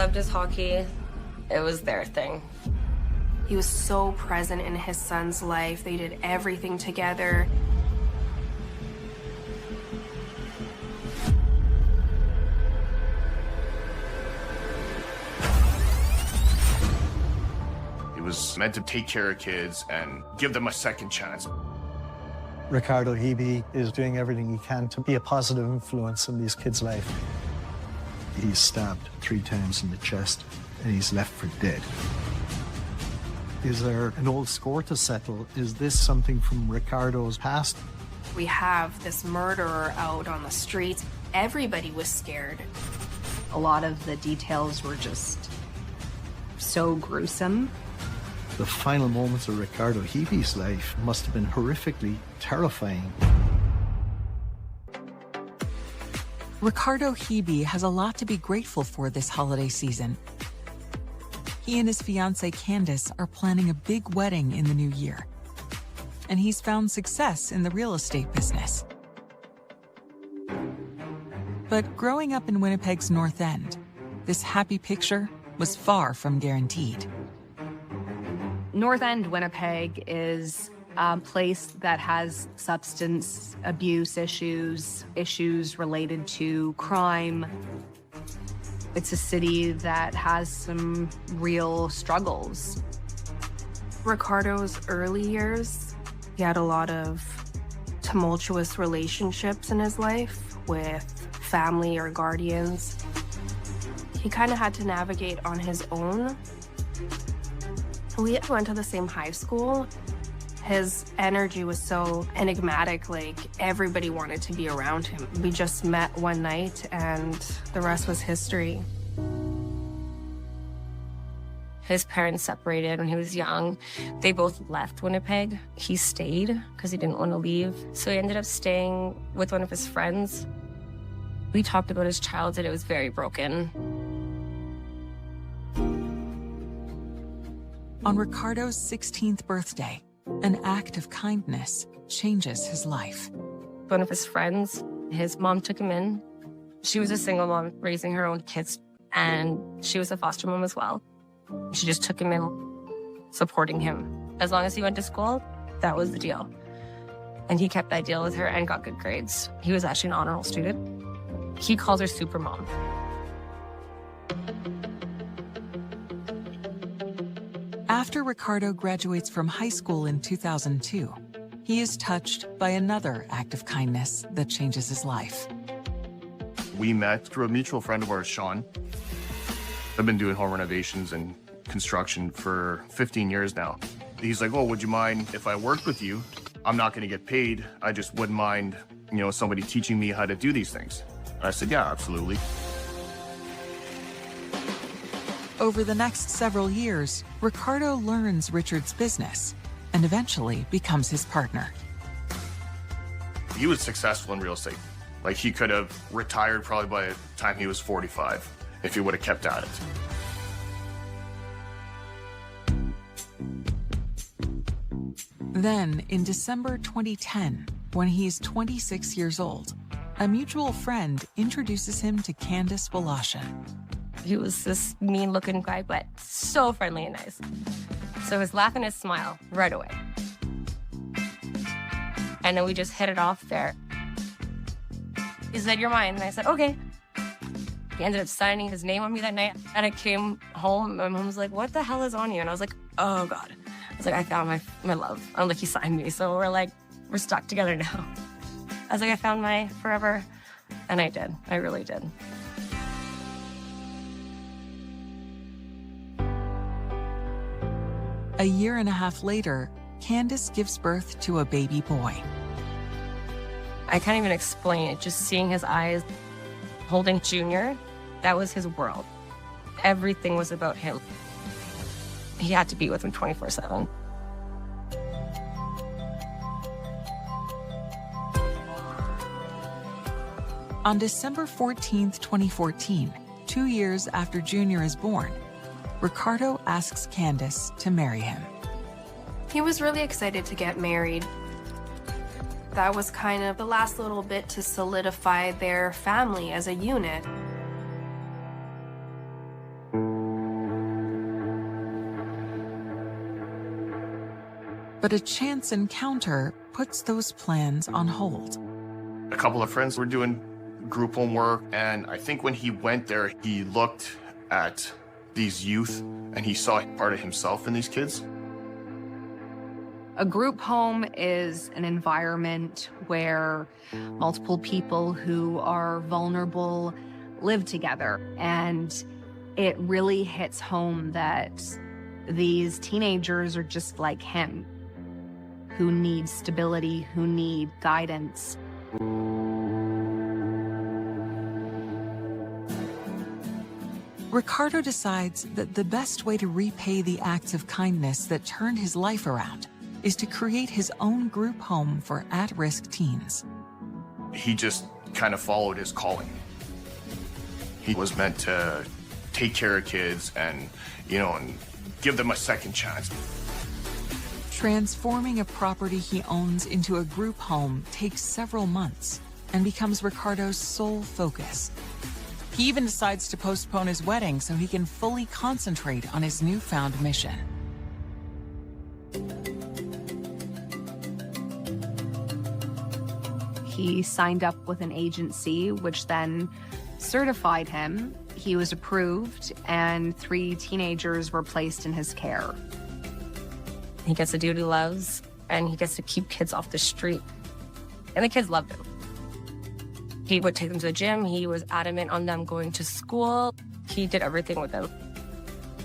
loved his hockey. It was their thing. He was so present in his son's life. They did everything together. He was meant to take care of kids and give them a second chance. Ricardo Hibi is doing everything he can to be a positive influence in these kids' life. He's stabbed 3 times in the chest and he's left for dead. Is there an old score to settle? Is this something from Ricardo's past? We have this murderer out on the streets. Everybody was scared. A lot of the details were just so gruesome. The final moments of Ricardo Hibi's life must have been horrifically terrifying. Ricardo Hibi has a lot to be grateful for this holiday season. He and his fiancée Candace are planning a big wedding in the new year. And he's found success in the real estate business. But growing up in Winnipeg's North End, this happy picture was far from guaranteed. North End Winnipeg is a place that has substance abuse issues related to crime. It's a city that has some real struggles. Ricardo's early years, he had a lot of tumultuous relationships in his life with family or guardians. He kind of had to navigate on his own. We went to the same high school. His energy was so enigmatic, like everybody wanted to be around him. We just met one night and the rest was history. His parents separated when he was young. They both left Winnipeg. He stayed because he didn't want to leave. So he ended up staying with one of his friends. We talked about his childhood. It was very broken. On Ricardo's 16th birthday, an act of kindness changes his life. One of his friends, his mom took him in. She was a single mom raising her own kids, and she was a foster mom as well. She just took him in, supporting him. As long as he went to school, that was the deal. And he kept that deal with her and got good grades. He was actually an honor roll student. He calls her super mom. After Ricardo graduates from high school in 2002, he is touched by another act of kindness that changes his life. We met through a mutual friend of ours, Sean. I've been doing home renovations and construction for 15 years now. He's like, oh, would you mind if I worked with you? I'm not going to get paid. I just wouldn't mind, somebody teaching me how to do these things. And I said, yeah, absolutely. Over the next several years, Ricardo learns Richard's business and eventually becomes his partner. He was successful in real estate. Like, he could have retired probably by the time he was 45 if he would have kept at it. Then, in December 2010, when he's 26 years old, a mutual friend introduces him to Candace Walasha. He was this mean-looking guy, but so friendly and nice. So his laugh and his smile right away. And then we just hit it off there. He said, you're mine. And I said, okay. He ended up signing his name on me that night. And I came home, my mom was like, what the hell is on you? And I was like, oh God. I was like, I found my love. I'm like, he signed me. So we're stuck together now. I was like, I found my forever. And I did. I really did. A year and a half later, Candace gives birth to a baby boy. I can't even explain it. Just seeing his eyes, holding Junior, that was his world. Everything was about him. He had to be with him 24/7. On December 14th, 2014, 2 years after Junior is born, Ricardo asks Candace to marry him. He was really excited to get married. That was kind of the last little bit to solidify their family as a unit. But a chance encounter puts those plans on hold. A couple of friends were doing group homework, and I think when he went there, he looked at these youth and he saw part of himself in these kids. A group home is an environment where multiple people who are vulnerable live together. And it really hits home that these teenagers are just like him, who need stability, who need guidance. Ricardo decides that the best way to repay the acts of kindness that turned his life around is to create his own group home for at-risk teens. He just kind of followed his calling. He was meant to take care of kids and, and give them a second chance. Transforming a property he owns into a group home takes several months and becomes Ricardo's sole focus. He even decides to postpone his wedding so he can fully concentrate on his newfound mission. He signed up with an agency, which then certified him. He was approved, and 3 teenagers were placed in his care. He gets to do what he loves, and he gets to keep kids off the street. And the kids loved him. He would take them to the gym. He was adamant on them going to school. He did everything with them.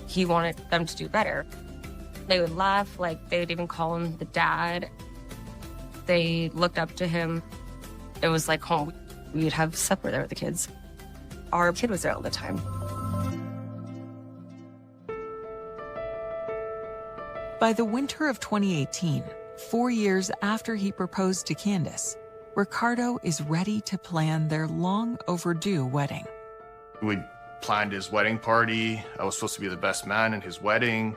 He wanted them to do better. They would laugh, like they would even call him the dad. They looked up to him. It was like home. We'd have supper there with the kids. Our kid was there all the time. By the winter of 2018, 4 years after he proposed to Candace, Ricardo is ready to plan their long overdue wedding. We planned his wedding party. I was supposed to be the best man in his wedding.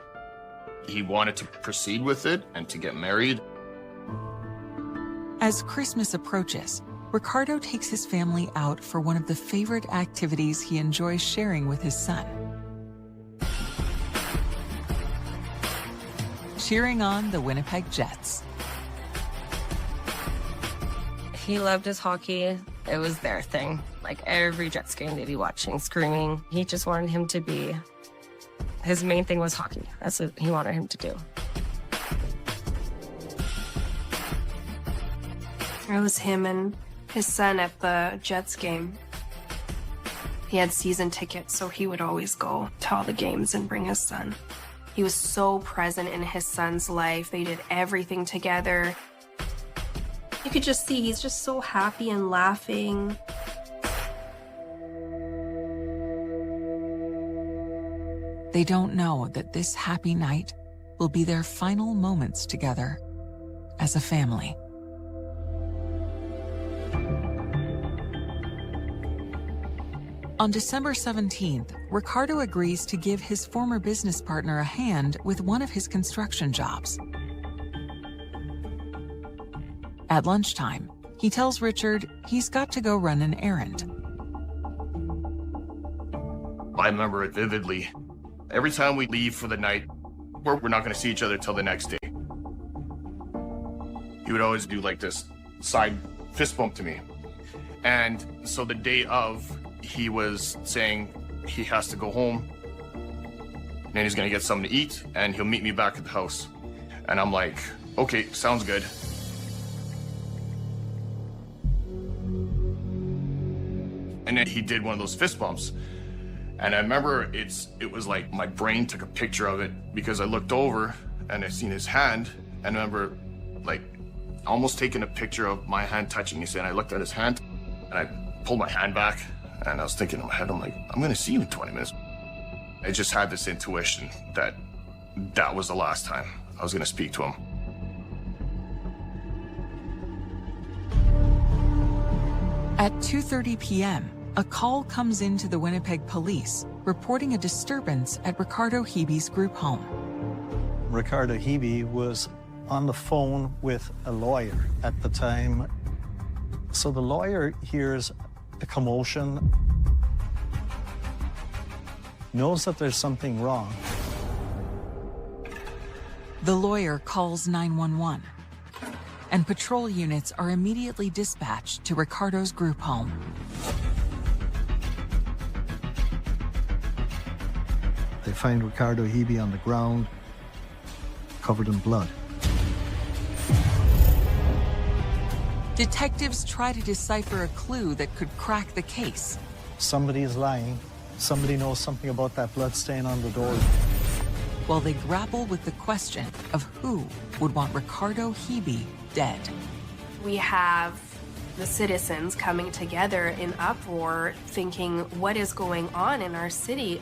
He wanted to proceed with it and to get married. As Christmas approaches, Ricardo takes his family out for one of the favorite activities he enjoys sharing with his son. Cheering on the Winnipeg Jets. He loved his hockey. It was their thing. Like every Jets game they'd be watching, screaming. He just wanted him to be, his main thing was hockey. That's what he wanted him to do. It was him and his son at the Jets game. He had season tickets, so he would always go to all the games and bring his son. He was so present in his son's life. They did everything together. You could just see he's just so happy and laughing. They don't know that this happy night will be their final moments together as a family. On December 17th, Ricardo agrees to give his former business partner a hand with one of his construction jobs. At lunchtime, he tells Richard he's got to go run an errand. I remember it vividly. Every time we leave for the night, we're not going to see each other till the next day. He would always do like this side fist bump to me. And so the day of, he was saying he has to go home and he's going to get something to eat and he'll meet me back at the house. And I'm like, okay, sounds good. And then he did one of those fist bumps. And I remember it was like my brain took a picture of it because I looked over and I seen his hand and I remember like almost taking a picture of my hand touching his hand. I looked at his hand and I pulled my hand back and I was thinking in my head, I'm like, I'm gonna see you in 20 minutes. I just had this intuition that that was the last time I was gonna speak to him. At 2:30 p.m., a call comes into the Winnipeg police reporting a disturbance at Ricardo Hibi's group home. Ricardo Hibi was on the phone with a lawyer at the time. So the lawyer hears the commotion, knows that there's something wrong. The lawyer calls 911, and patrol units are immediately dispatched to Ricardo's group home. They find Ricardo Hibi on the ground, covered in blood. Detectives try to decipher a clue that could crack the case. Somebody is lying. Somebody knows something about that blood stain on the door. While they grapple with the question of who would want Ricardo Hibi dead. We have the citizens coming together in uproar, thinking, what is going on in our city?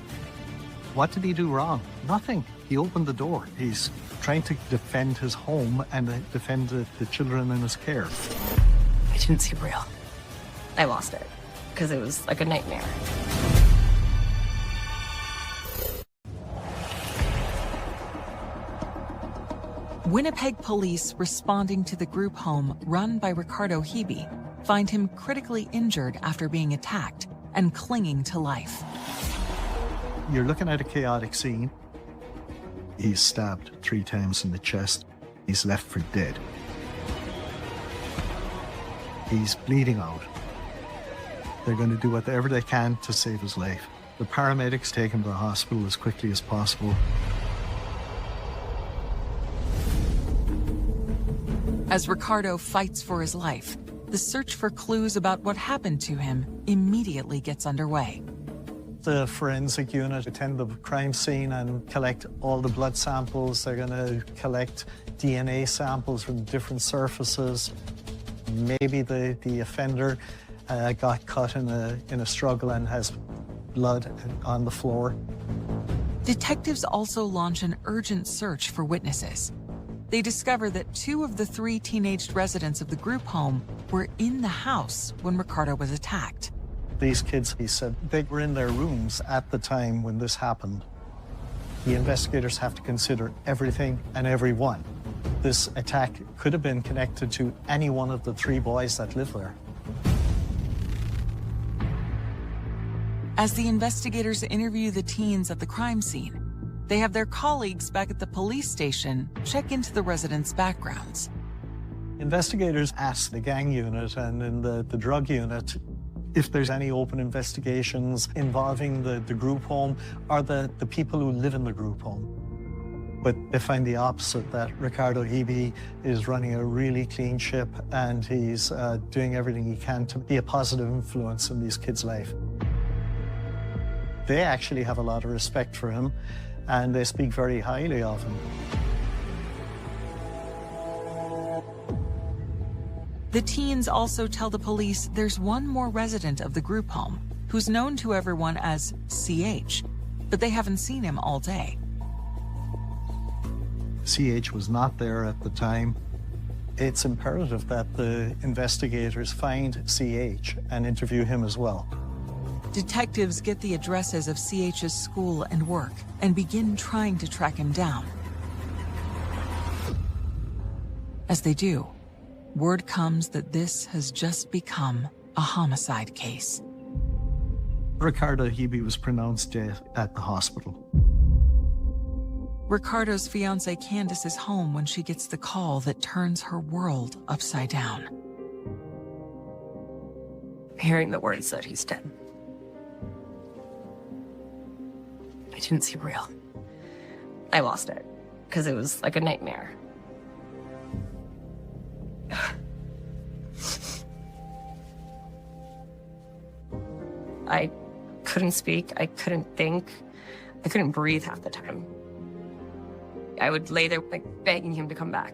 What did he do wrong? Nothing. He opened the door. He's trying to defend his home and defend the children in his care. I didn't see real. I lost it because it was like a nightmare. Winnipeg police responding to the group home run by Ricardo Hibi find him critically injured after being attacked and clinging to life. You're looking at a chaotic scene. He's stabbed 3 times in the chest. He's left for dead. He's bleeding out. They're going to do whatever they can to save his life. The paramedics take him to the hospital as quickly as possible. As Ricardo fights for his life, the search for clues about what happened to him immediately gets underway. The forensic unit attend the crime scene and collect all the blood samples. They're going to collect DNA samples from different surfaces. Maybe the offender got cut in a struggle and has blood on the floor. Detectives also launch an urgent search for witnesses. They discover that 2 of the 3 teenage residents of the group home were in the house when Ricardo was attacked. These kids, he said, they were in their rooms at the time when this happened. The investigators have to consider everything and everyone. This attack could have been connected to any one of the 3 boys that live there. As the investigators interview the teens at the crime scene, they have their colleagues back at the police station check into the residents' backgrounds. Investigators ask the gang unit and in the drug unit if there's any open investigations involving the group home or the people who live in the group home. But they find the opposite, that Ricardo Hibi is running a really clean ship and he's doing everything he can to be a positive influence in these kids' life. They actually have a lot of respect for him and they speak very highly of him. The teens also tell the police there's one more resident of the group home who's known to everyone as CH, but they haven't seen him all day. CH was not there at the time. It's imperative that the investigators find CH and interview him as well. Detectives get the addresses of CH's school and work and begin trying to track him down. As they do, word comes that this has just become a homicide case. Ricardo Hibi was pronounced dead at the hospital. Ricardo's fiancée Candace is home when she gets the call that turns her world upside down. Hearing the words that he's dead. I didn't see real. I lost it because it was like a nightmare. I couldn't speak, I couldn't think, I couldn't breathe half the time. I would lay there like begging him to come back.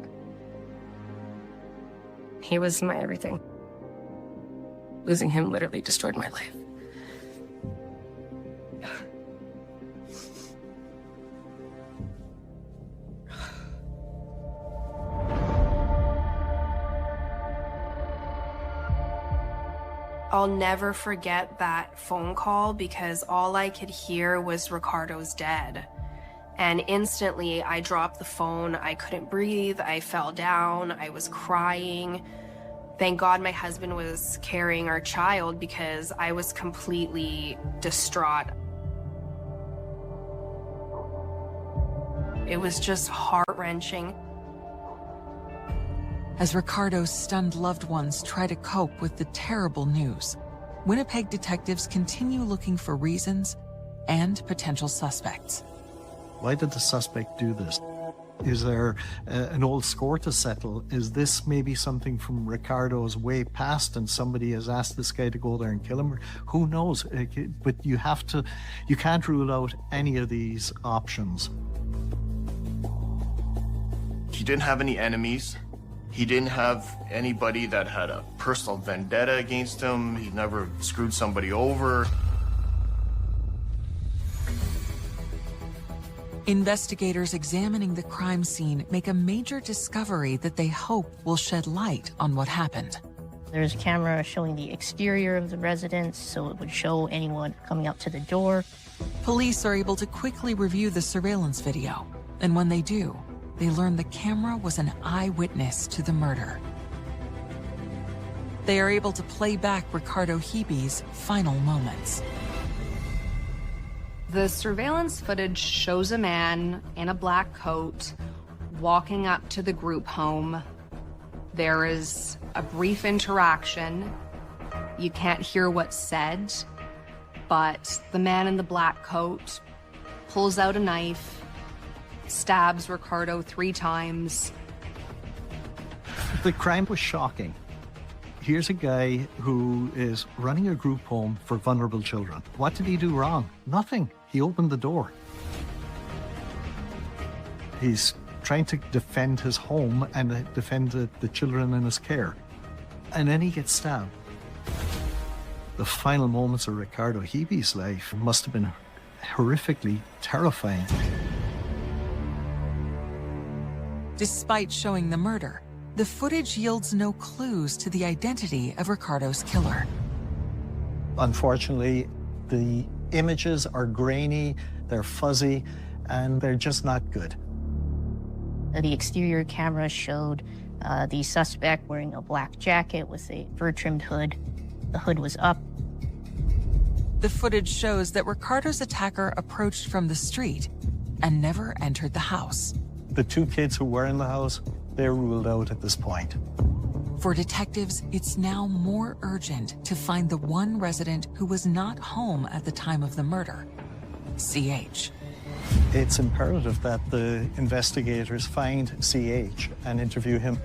He was my everything. Losing him literally destroyed my life. I'll never forget that phone call because all I could hear was Ricardo's dead. And instantly I dropped the phone. I couldn't breathe. I fell down. I was crying. Thank God my husband was carrying our child because I was completely distraught. It was just heart-wrenching. As Ricardo's stunned loved ones try to cope with the terrible news, Winnipeg detectives continue looking for reasons and potential suspects. Why did the suspect do this? Is there an old score to settle? Is this maybe something from Ricardo's way past and somebody has asked this guy to go there and kill him? Who knows? But you can't rule out any of these options. He didn't have any enemies. He didn't have anybody that had a personal vendetta against him. He never screwed somebody over. Investigators examining the crime scene make a major discovery that they hope will shed light on what happened. There's a camera showing the exterior of the residence, so it would show anyone coming up to the door. Police are able to quickly review the surveillance video, and when they do, they learn the camera was an eyewitness to the murder. They are able to play back Ricardo Hibi's final moments. The surveillance footage shows a man in a black coat walking up to the group home. There is a brief interaction. You can't hear what's said, but the man in the black coat pulls out a knife, stabs Ricardo 3 times. The crime was shocking. Here's a guy who is running a group home for vulnerable children. What did he do wrong? Nothing. He opened the door. He's trying to defend his home and defend the children in his care. And then he gets stabbed. The final moments of Ricardo Hibi's life must have been horrifically terrifying. Despite showing the murder, the footage yields no clues to the identity of Ricardo's killer. Unfortunately, the images are grainy, they're fuzzy, and they're just not good. The exterior camera showed the suspect wearing a black jacket with a fur-trimmed hood. The hood was up. The footage shows that Ricardo's attacker approached from the street and never entered the house. The 2 kids who were in the house, they're ruled out at this point. For detectives, it's now more urgent to find the one resident who was not home at the time of the murder, CH. It's imperative that the investigators find CH and interview him.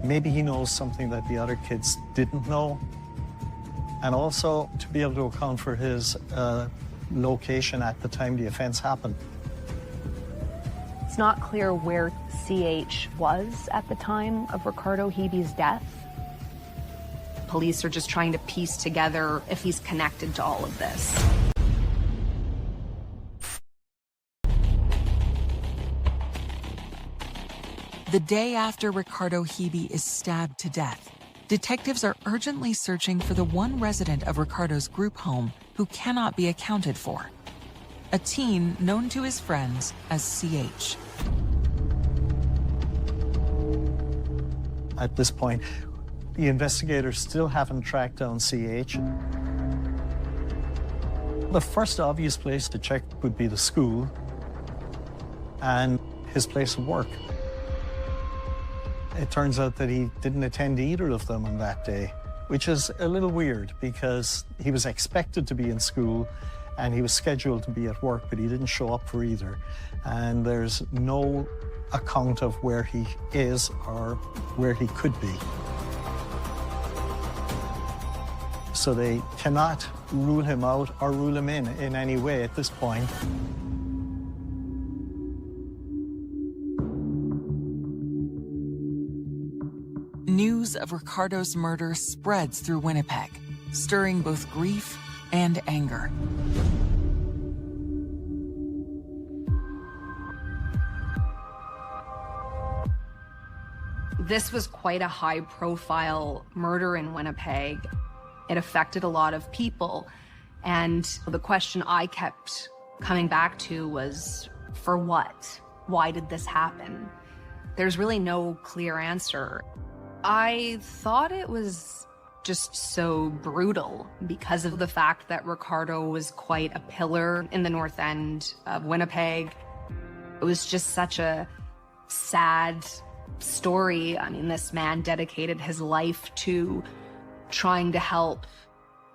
Maybe he knows something that the other kids didn't know. And also to be able to account for his location at the time the offense happened. It's not clear where CH was at the time of Ricardo Hibi's death. Police are just trying to piece together if he's connected to all of this. The day after Ricardo Hibi is stabbed to death, detectives are urgently searching for the one resident of Ricardo's group home who cannot be accounted for, a teen known to his friends as CH. At this point, the investigators still haven't tracked down CH. The first obvious place to check would be the school and his place of work. It turns out that he didn't attend either of them on that day, which is a little weird because he was expected to be in school and he was scheduled to be at work, but he didn't show up for either. And there's no account of where he is or where he could be. So they cannot rule him out or rule him in any way at this point. News of Ricardo's murder spreads through Winnipeg, stirring both grief and anger. This was quite a high-profile murder in Winnipeg. It affected a lot of people. And the question I kept coming back to was, for what? Why did this happen? There's really no clear answer. I thought it was just so brutal because of the fact that Ricardo was quite a pillar in the north end of Winnipeg. It was just such a sad story. I mean, this man dedicated his life to trying to help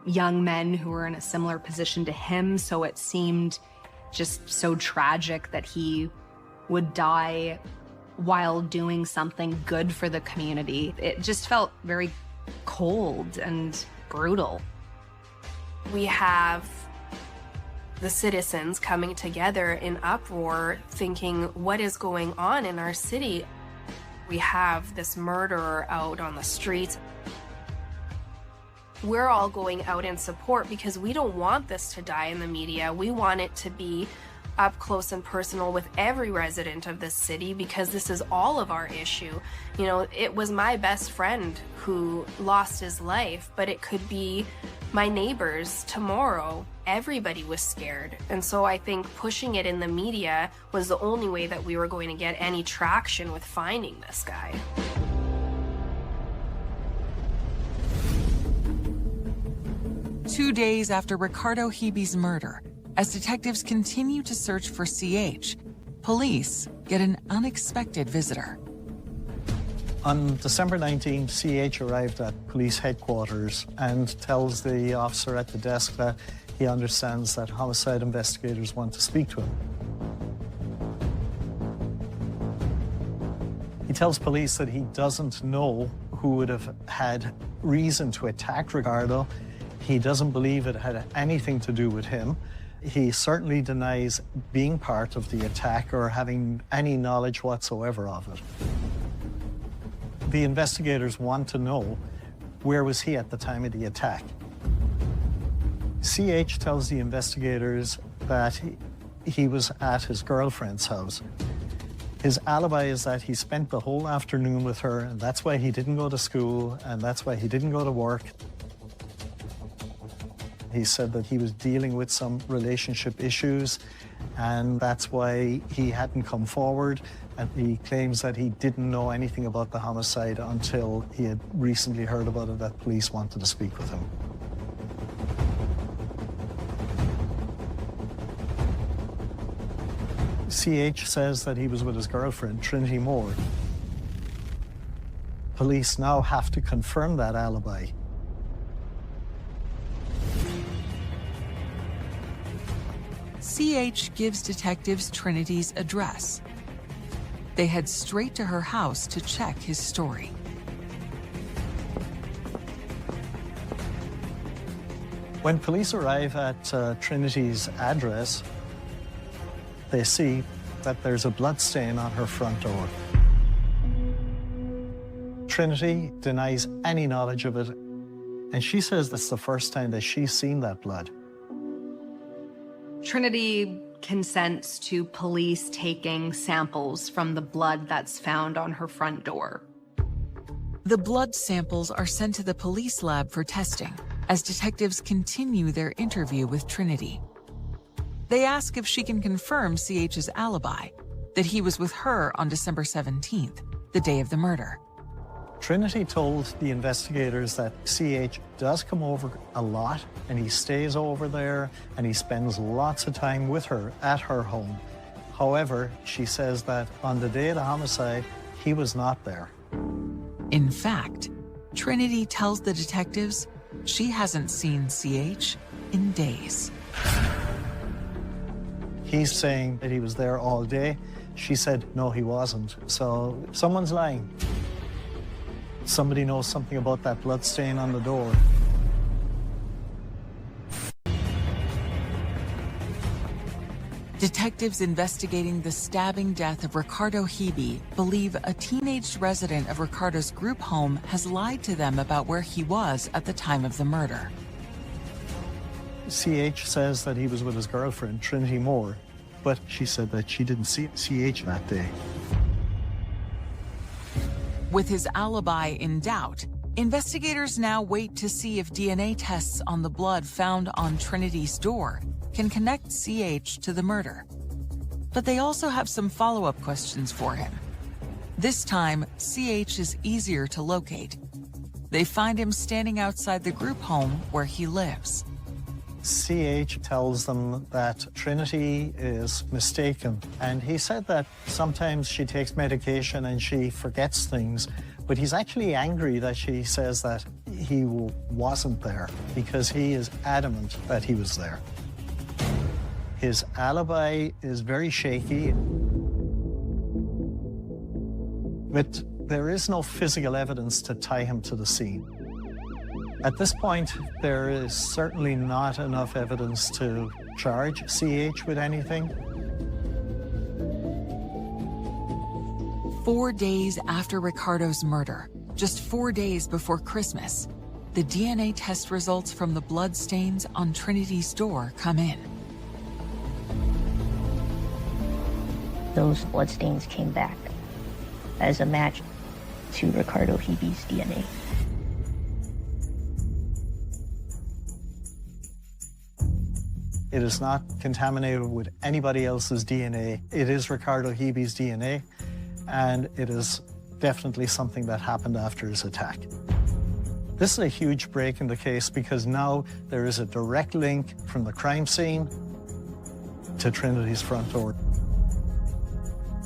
young men who were in a similar position to him, so it seemed just so tragic that he would die while doing something good for the community. It just felt very cold and brutal. We have the citizens coming together in uproar, thinking, what is going on in our city? We have this murderer out on the streets. We're all going out in support because we don't want this to die in the media. We want it to be up close and personal with every resident of this city, because this is all of our issue. You know, it was my best friend who lost his life, but it could be my neighbors tomorrow. Everybody was scared. And so I think pushing it in the media was the only way that we were going to get any traction with finding this guy. Two days after Ricardo Hibi's murder, as detectives continue to search for CH, police get an unexpected visitor. On December 19th, CH arrived at police headquarters and tells the officer at the desk that he understands that homicide investigators want to speak to him. He tells police that he doesn't know who would have had reason to attack Ricardo. He doesn't believe it had anything to do with him. He certainly denies being part of the attack or having any knowledge whatsoever of it. The investigators want to know, where was he at the time of the attack? CH tells the investigators that he was at his girlfriend's house. His alibi is that he spent the whole afternoon with her, and that's why he didn't go to school, and that's why he didn't go to work. He said that he was dealing with some relationship issues, and that's why he hadn't come forward. And he claims that he didn't know anything about the homicide until he had recently heard about it, that police wanted to speak with him. CH says that he was with his girlfriend, Trinity Moore. Police now have to confirm that alibi. CH gives detectives Trinity's address. They head straight to her house to check his story. When police arrive at Trinity's address, they see that there's a blood stain on her front door. Trinity denies any knowledge of it, and she says that's the first time that she's seen that blood. Trinity consents to police taking samples from the blood that's found on her front door. The blood samples are sent to the police lab for testing as detectives continue their interview with Trinity. They ask if she can confirm CH's alibi, that he was with her on December 17th, the day of the murder. Trinity told the investigators that CH does come over a lot, and he stays over there, and he spends lots of time with her at her home. However, she says that on the day of the homicide, he was not there. In fact, Trinity tells the detectives she hasn't seen CH in days. He's saying that he was there all day. She said, no, he wasn't. So someone's lying. Somebody knows something about that blood stain on the door. Detectives investigating the stabbing death of Ricardo Hibi believe a teenage resident of Ricardo's group home has lied to them about where he was at the time of the murder. CH says that he was with his girlfriend, Trinity Moore, but she said that she didn't see CH that day. With his alibi in doubt, investigators now wait to see if DNA tests on the blood found on Trinity's door can connect CH to the murder. But they also have some follow-up questions for him. This time, CH is easier to locate. They find him standing outside the group home where he lives. CH tells them that Trinity is mistaken. And he said that sometimes she takes medication and she forgets things, but he's actually angry that she says that he wasn't there because he is adamant that he was there. His alibi is very shaky, but there is no physical evidence to tie him to the scene. At this point, there is certainly not enough evidence to charge CH with anything. 4 days after Ricardo's murder, just 4 days before Christmas, the DNA test results from the blood stains on Trinity's door come in. Those bloodstains came back as a match to Ricardo Hibi's DNA. It is not contaminated with anybody else's DNA. It is Ricardo Hibi's DNA, and it is definitely something that happened after his attack. This is a huge break in the case because now there is a direct link from the crime scene to Trinity's front door.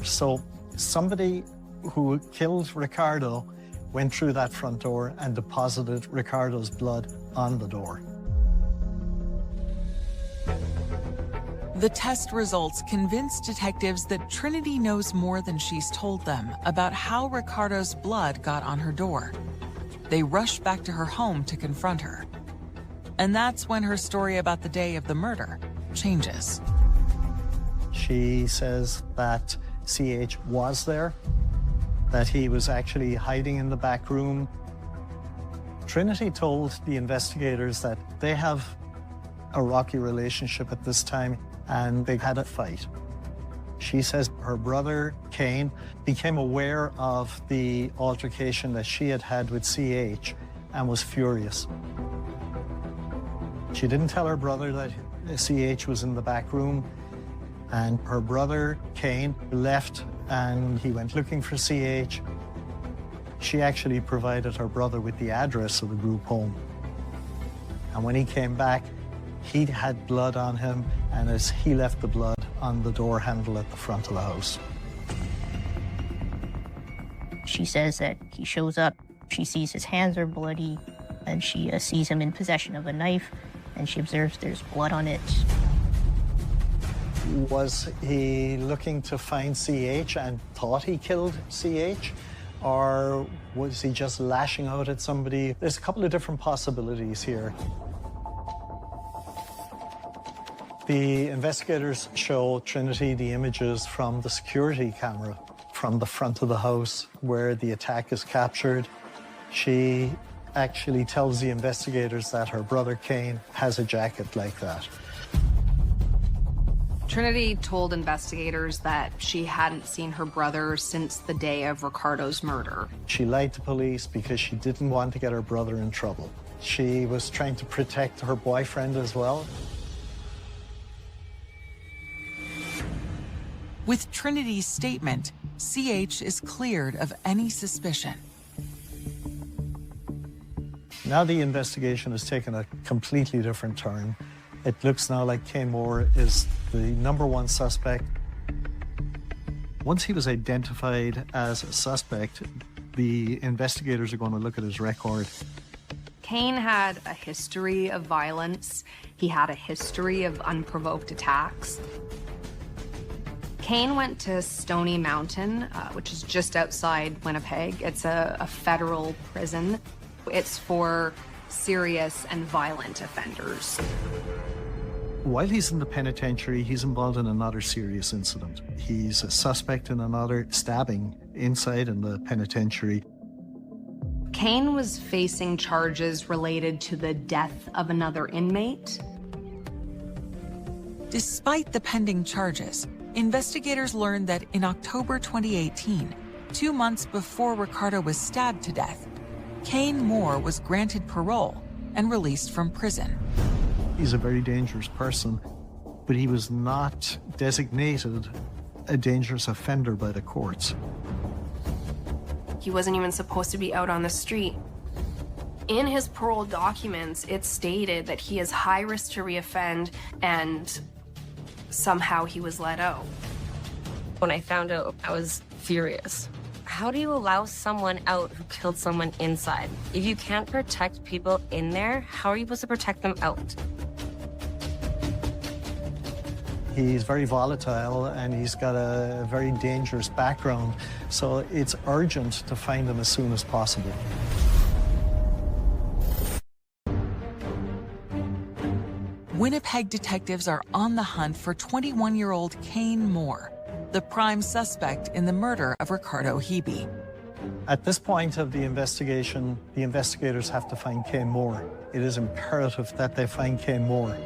So somebody who killed Ricardo went through that front door and deposited Ricardo's blood on the door. The test results convince detectives that Trinity knows more than she's told them about how Ricardo's blood got on her door. They rush back to her home to confront her. And that's when her story about the day of the murder changes. She says that CH was there, that he was actually hiding in the back room. Trinity told the investigators that they have a rocky relationship at this time, and they had a fight. She says her brother, Kane, became aware of the altercation that she had had with CH and was furious. She didn't tell her brother that CH was in the back room, and her brother, Kane, left and he went looking for CH. She actually provided her brother with the address of the group home. And when he came back, he had blood on him, and as he left the blood on the door handle at the front of the house. She says that he shows up, she sees his hands are bloody, and she sees him in possession of a knife, and she observes there's blood on it. Was he looking to find CH and thought he killed CH? Or was he just lashing out at somebody? There's a couple of different possibilities here. The investigators show Trinity the images from the security camera from the front of the house where the attack is captured. She actually tells the investigators that her brother Kane has a jacket like that. Trinity told investigators that she hadn't seen her brother since the day of Ricardo's murder. She lied to police because she didn't want to get her brother in trouble. She was trying to protect her boyfriend as well. With Trinity's statement, CH is cleared of any suspicion. Now the investigation has taken a completely different turn. It looks now like Kane Moore is the #1 suspect. Once he was identified as a suspect, the investigators are going to look at his record. Kane had a history of violence. He had a history of unprovoked attacks. Kane went to Stony Mountain, which is just outside Winnipeg. It's a federal prison. It's for serious and violent offenders. While he's in the penitentiary, he's involved in another serious incident. He's a suspect in another stabbing inside in the penitentiary. Kane was facing charges related to the death of another inmate. Despite the pending charges, investigators learned that in October 2018, 2 months before Ricardo was stabbed to death, Kane Moore was granted parole and released from prison. He's a very dangerous person, but he was not designated a dangerous offender by the courts. He wasn't even supposed to be out on the street. In his parole documents, it stated that he is high risk to reoffend, and somehow he was let out. When I found out, I was furious. How do you allow someone out who killed someone inside? If you can't protect people in there, how are you supposed to protect them out? He's very volatile and he's got a very dangerous background, so it's urgent to find him as soon as possible. Winnipeg detectives are on the hunt for 21-year-old Kane Moore, the prime suspect in the murder of Ricardo Hibi. At this point of the investigation, the investigators have to find Kane Moore. It is imperative that they find Kane Moore.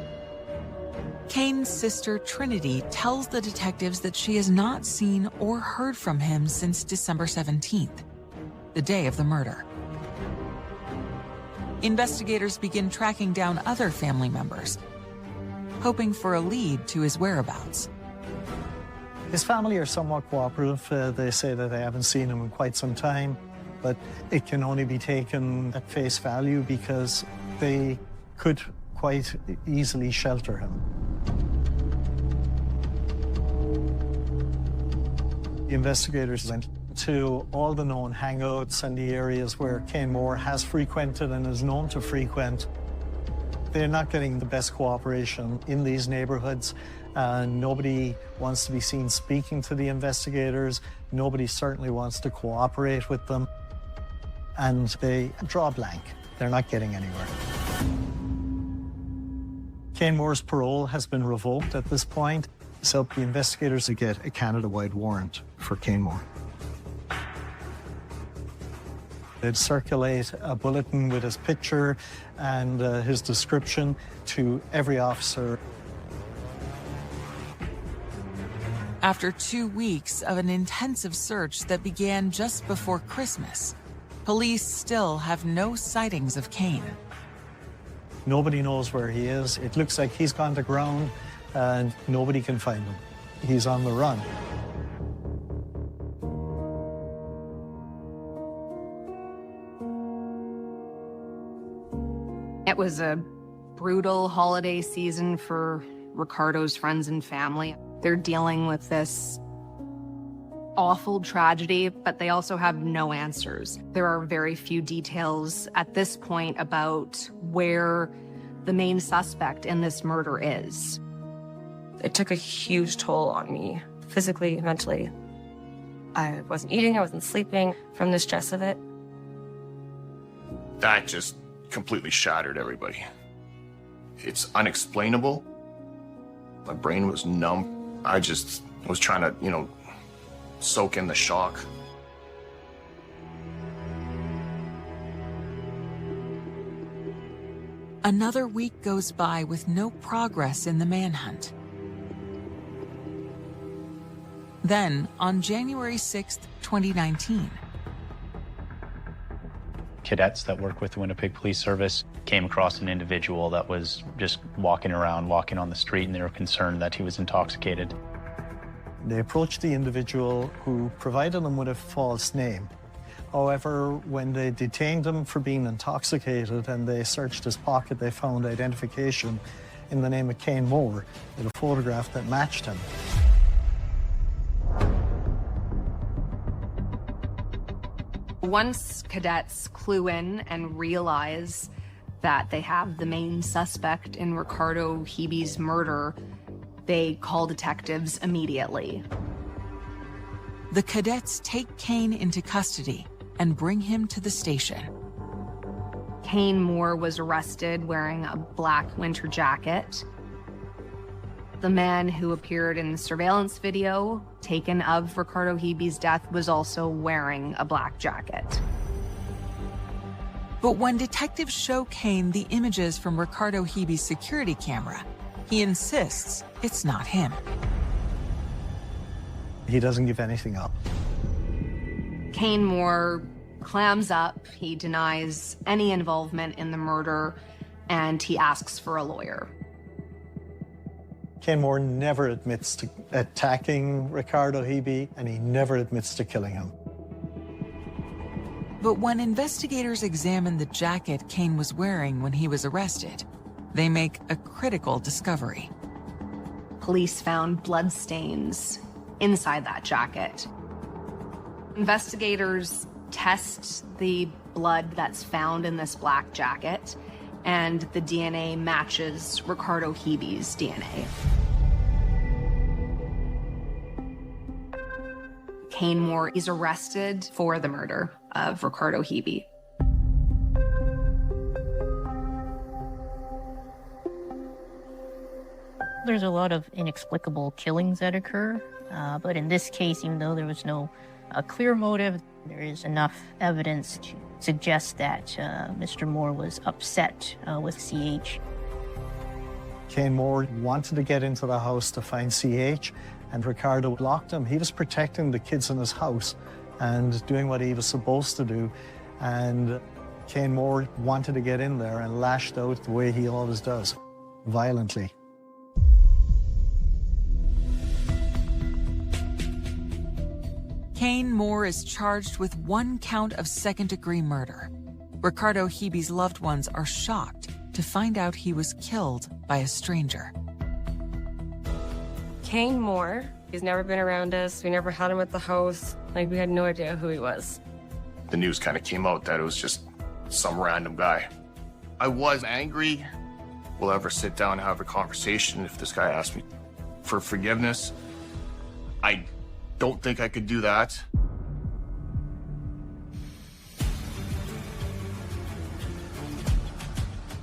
Kane's sister, Trinity, tells the detectives that she has not seen or heard from him since December 17th, the day of the murder. Investigators begin tracking down other family members, hoping for a lead to his whereabouts. His family are somewhat cooperative. They say that they haven't seen him in quite some time, but it can only be taken at face value because they could quite easily shelter him. The investigators went to all the known hangouts and the areas where Kane Moore has frequented and is known to frequent. They're not getting the best cooperation in these neighborhoods. Nobody wants to be seen speaking to the investigators. Nobody certainly wants to cooperate with them. And they draw a blank. They're not getting anywhere. Kane Moore's parole has been revoked at this point, so the investigators will get a Canada-wide warrant for Kane Moore. They'd circulate a bulletin with his picture and his description to every officer. After 2 weeks of an intensive search that began just before Christmas, police still have no sightings of Kane. Nobody knows where he is. It looks like he's gone to ground and nobody can find him. He's on the run. It was a brutal holiday season for Ricardo's friends and family. They're dealing with this awful tragedy, but they also have no answers. There are very few details at this point about where the main suspect in this murder is. It took a huge toll on me, physically, mentally. I wasn't eating, I wasn't sleeping from the stress of it. That just completely shattered everybody. It's unexplainable. My brain was numb. I just was trying to, soak in the shock. Another week goes by with no progress in the manhunt. Then, on January 6th, 2019, cadets that work with the Winnipeg Police Service came across an individual that was just walking on the street, and they were concerned that he was intoxicated. They approached the individual who provided them with a false name. However, when they detained him for being intoxicated and they searched his pocket, they found identification in the name of Kane Moore with a photograph that matched him. Once cadets clue in and realize that they have the main suspect in Ricardo Hibi's murder, they call detectives immediately. the cadets take Kane into custody and bring him to the station. Kane Moore was arrested wearing a black winter jacket. The man who appeared in the surveillance video taken of Ricardo Hibi's death was also wearing a black jacket. But when detectives show Kane the images from Ricardo Hibi's security camera, he insists it's not him. He doesn't give anything up. Kane Moore clams up, he denies any involvement in the murder, and he asks for a lawyer. Kane Moore never admits to attacking Ricardo Hibi, and he never admits to killing him. But when investigators examine the jacket Kane was wearing when he was arrested, they make a critical discovery. Police found bloodstains inside that jacket. Investigators test the blood that's found in this black jacket, and the DNA matches Ricardo Hibi's DNA. Kane Moore is arrested for the murder of Ricardo Hibi. There's a lot of inexplicable killings that occur, but in this case, even though there was no clear motive, there is enough evidence to suggest that Mr. Moore was upset with CH. Kane Moore wanted to get into the house to find CH, and Ricardo blocked him. He was protecting the kids in his house and doing what he was supposed to do. And Kane Moore wanted to get in there and lashed out the way he always does, violently. Kane Moore is charged with 1 count of second-degree murder. Ricardo Hibi's loved ones are shocked to find out he was killed by a stranger. Kane Moore, he's never been around us. We never had him at the house. Like, we had no idea who he was. The news kind of came out that it was just some random guy. I was angry. We'll ever sit down and have a conversation if this guy asked me for forgiveness. I don't think I could do that.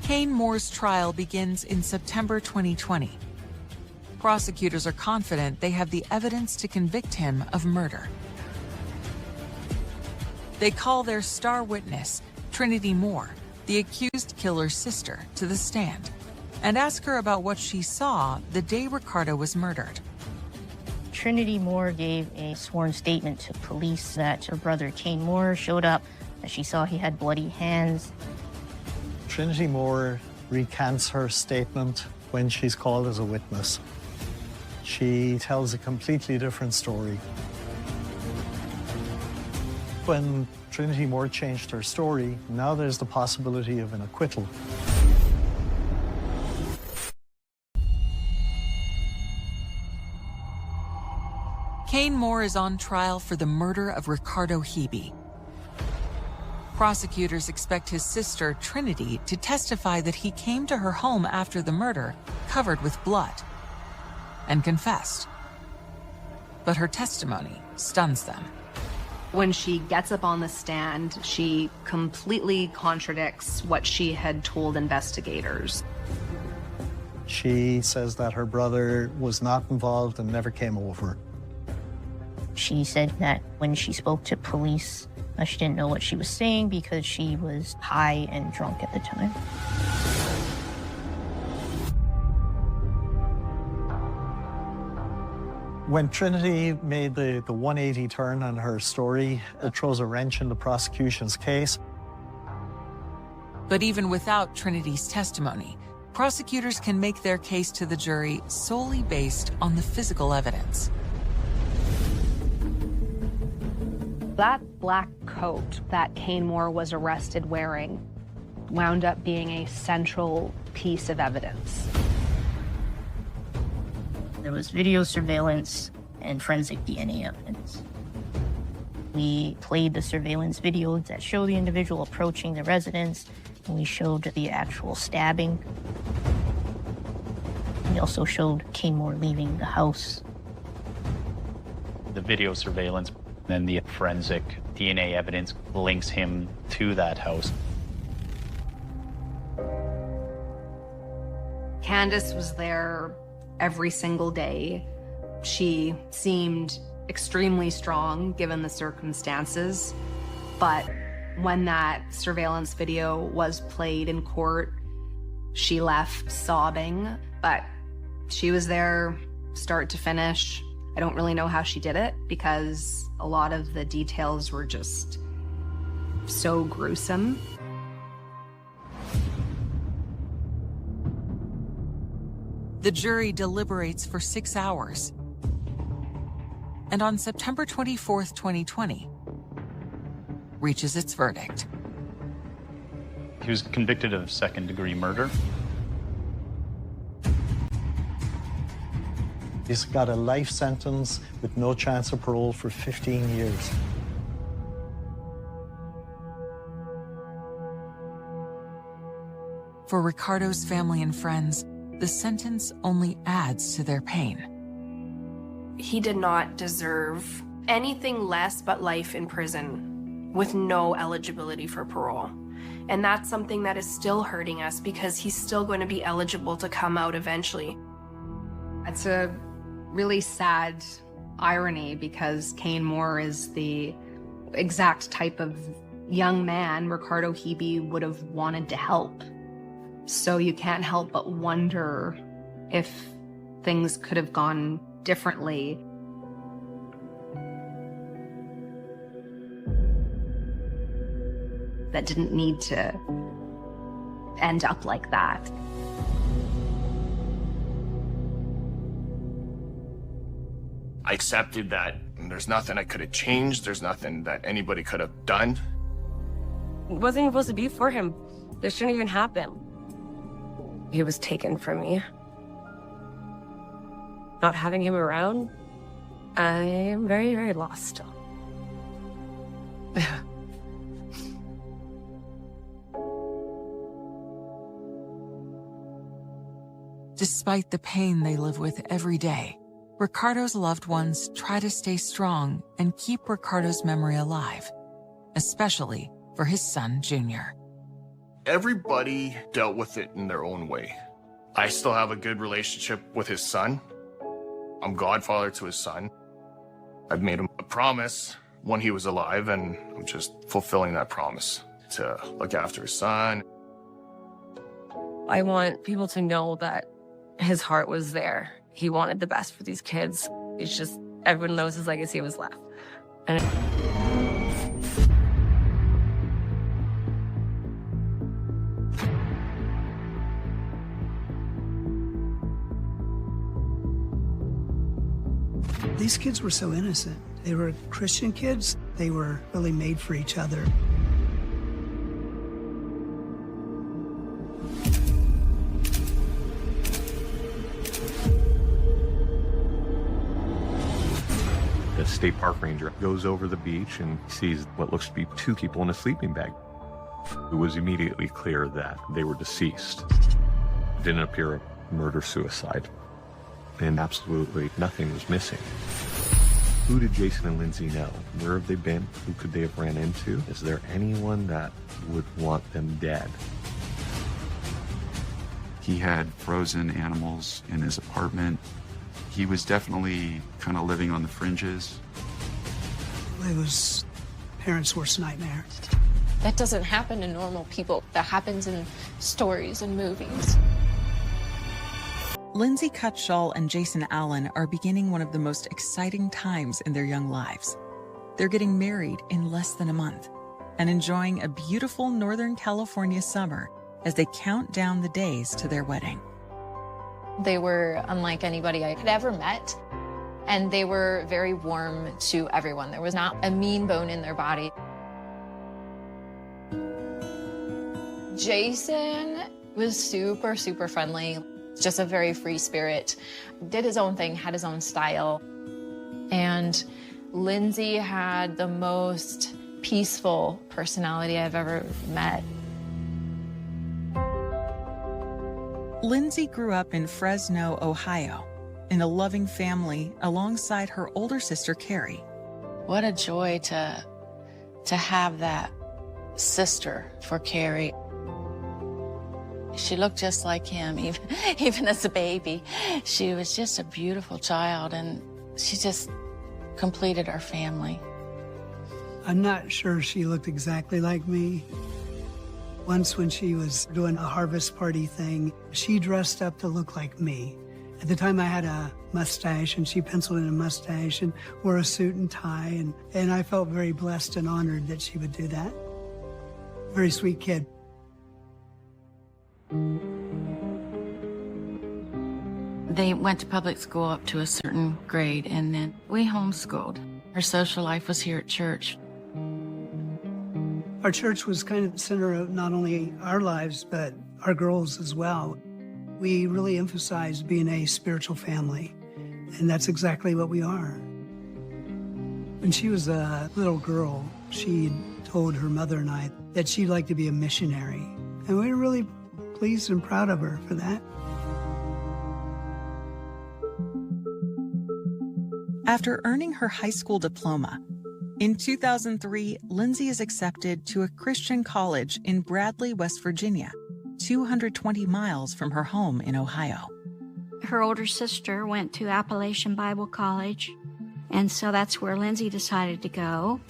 Kane Moore's trial begins in September 2020. Prosecutors are confident they have the evidence to convict him of murder. They call their star witness, Trinity Moore, the accused killer's sister, to the stand and ask her about what she saw the day Ricardo was murdered. Trinity Moore gave a sworn statement to police that her brother Kane Moore showed up, that she saw he had bloody hands. Trinity Moore recants her statement when she's called as a witness. She tells a completely different story. When Trinity Moore changed her story, now there's the possibility of an acquittal. Kane Moore is on trial for the murder of Ricardo Hibi. Prosecutors expect his sister, Trinity, to testify that he came to her home after the murder, covered with blood, and confessed. But her testimony stuns them. When she gets up on the stand, she completely contradicts what she had told investigators. She says that her brother was not involved and never came over. She said that when she spoke to police, she didn't know what she was saying because she was high and drunk at the time. When Trinity made the 180 turn on her story, it throws a wrench in the prosecution's case. But even without Trinity's testimony, prosecutors can make their case to the jury solely based on the physical evidence. That black coat that Kane Moore was arrested wearing wound up being a central piece of evidence. There was video surveillance and forensic DNA evidence. We played the surveillance videos that show the individual approaching the residence, and we showed the actual stabbing. We also showed Kane Moore leaving the house. The video surveillance and the forensic DNA evidence links him to that house. Candace was there every single day. She seemed extremely strong given the circumstances, but when that surveillance video was played in court, she left sobbing, but she was there start to finish. I don't really know how she did it because a lot of the details were just so gruesome. The jury deliberates for 6 hours. And on September 24th, 2020, reaches its verdict. He was convicted of second-degree murder. He's got a life sentence with no chance of parole for 15 years. For Ricardo's family and friends, the sentence only adds to their pain. He did not deserve anything less but life in prison with no eligibility for parole. And that's something that is still hurting us because he's still going to be eligible to come out eventually. It's a really sad irony because Kane Moore is the exact type of young man Ricardo Hibi would have wanted to help. So you can't help but wonder if things could have gone differently. That didn't need to end up like that. I accepted that there's nothing I could have changed. There's nothing that anybody could have done. It wasn't even supposed to be for him. This shouldn't even happen. He was taken from me. Not having him around, I am very, very lost still. Despite the pain they live with every day, Ricardo's loved ones try to stay strong and keep Ricardo's memory alive, especially for his son, Junior. Everybody dealt with it in their own way. I still have a good relationship with his son. I'm godfather to his son. I've made him a promise when he was alive, and I'm just fulfilling that promise to look after his son. I want people to know that his heart was there. He wanted the best for these kids. It's just, everyone knows his legacy was left. And These kids were so innocent. They were Christian kids. They were really made for each other. The state park ranger goes over the beach and sees what looks to be two people in a sleeping bag. It was immediately clear that they were deceased. It didn't appear a murder-suicide, and absolutely nothing was missing. Who did Jason and Lindsay know? Where have they been? Who could they have ran into? Is there anyone that would want them dead? He had frozen animals in his apartment. He was definitely kind of living on the fringes. It was parents' worst nightmare. That doesn't happen to normal people. That happens in stories and movies. Lindsay Cutshall and Jason Allen are beginning one of the most exciting times in their young lives. They're getting married in less than a month and enjoying a beautiful Northern California summer as they count down the days to their wedding. They were unlike anybody I had ever met, and they were very warm to everyone. There was not a mean bone in their body. Jason was super, super friendly, just a very free spirit, did his own thing, had his own style. And Lindsay had the most peaceful personality I've ever met. Lindsay grew up in Fresno, Ohio, in a loving family alongside her older sister, Carrie. What a joy to have that sister for Carrie. She looked just like him, even as a baby. She was just a beautiful child, and she just completed our family. I'm not sure she looked exactly like me. Once when she was doing a harvest party thing, she dressed up to look like me. At the time I had a mustache, and she penciled in a mustache and wore a suit and tie, and I felt very blessed and honored that she would do that. Very sweet kid. They went to public school up to a certain grade, and then we homeschooled. Her social life was here at church. Our church was kind of the center of not only our lives, but our girls as well. We really emphasized being a spiritual family, and that's exactly what we are. When she was a little girl, she told her mother and I that she'd like to be a missionary, and we were really pleased and proud of her for that. After earning her high school diploma, in 2003, Lindsay is accepted to a Christian college in Bradley, West Virginia, 220 miles from her home in Ohio. Her older sister went to Appalachian Bible College, and so that's where Lindsay decided to go.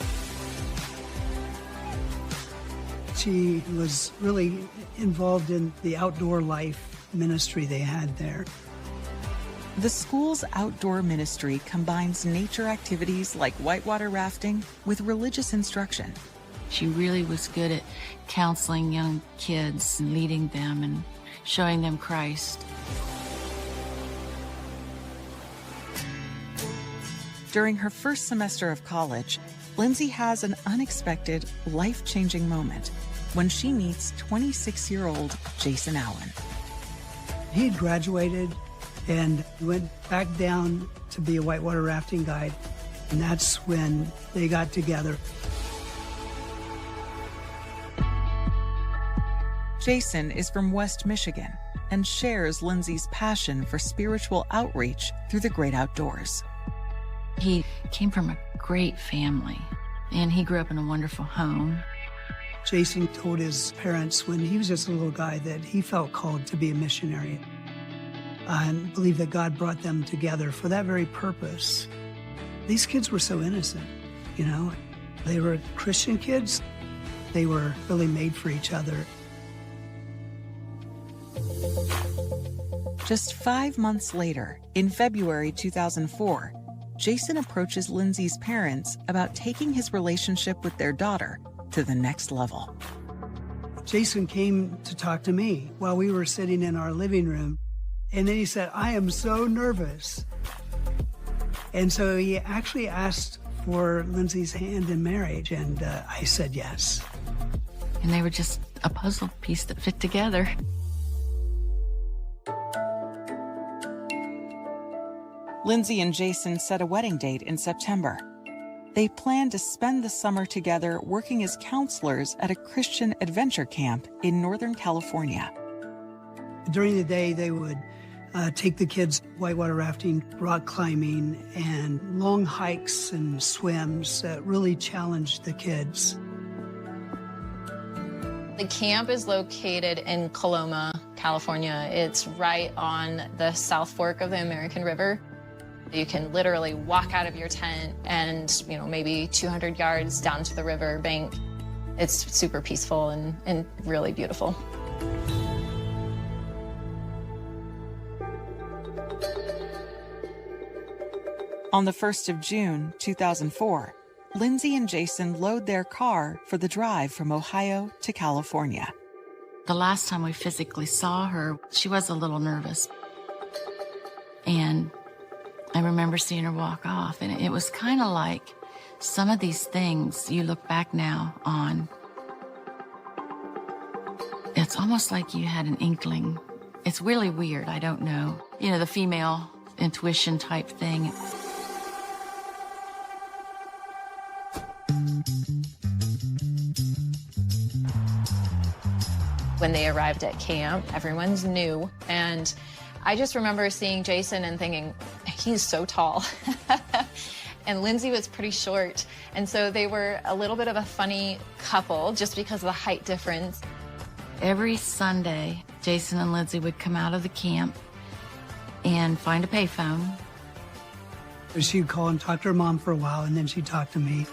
She was really involved in the outdoor life ministry they had there. The school's outdoor ministry combines nature activities like whitewater rafting with religious instruction. She really was good at counseling young kids and leading them and showing them Christ. During her first semester of college, Lindsay has an unexpected, life-changing moment when she meets 26-year-old Jason Allen. He had graduated and went back down to be a whitewater rafting guide, and that's when they got together. Jason is from West Michigan and shares Lindsay's passion for spiritual outreach through the great outdoors. He came from a great family, and he grew up in a wonderful home. Jason told his parents when he was just a little guy that he felt called to be a missionary. I believe that God brought them together for that very purpose. These kids were so innocent, you know. They were Christian kids. They were really made for each other. Just 5 months later, in February 2004, Jason approaches Lindsay's parents about taking his relationship with their daughter to the next level. Jason came to talk to me while we were sitting in our living room. And then he said, "I am so nervous." And so he actually asked for Lindsay's hand in marriage, and I said yes. And they were just a puzzle piece that fit together. Lindsay and Jason set a wedding date in September. They planned to spend the summer together working as counselors at a Christian adventure camp in Northern California. During the day, they would take the kids whitewater rafting, rock climbing, and long hikes and swims that really challenged the kids. The camp is located in Coloma, California. It's right on the South Fork of the American River. You can literally walk out of your tent and, maybe 200 yards down to the river bank. It's super peaceful and really beautiful. On the 1st of June, 2004, Lindsay and Jason load their car for the drive from Ohio to California. The last time we physically saw her, she was a little nervous. And I remember seeing her walk off, and it was kind of like some of these things you look back now on. It's almost like you had an inkling. It's really weird, I don't know. The female intuition type thing. When they arrived at camp, everyone's new, and I just remember seeing Jason and thinking, he's so tall. And Lindsay was pretty short. And so they were a little bit of a funny couple just because of the height difference. Every Sunday, Jason and Lindsay would come out of the camp and find a payphone. She'd call and talk to her mom for a while, and then she'd talk to me.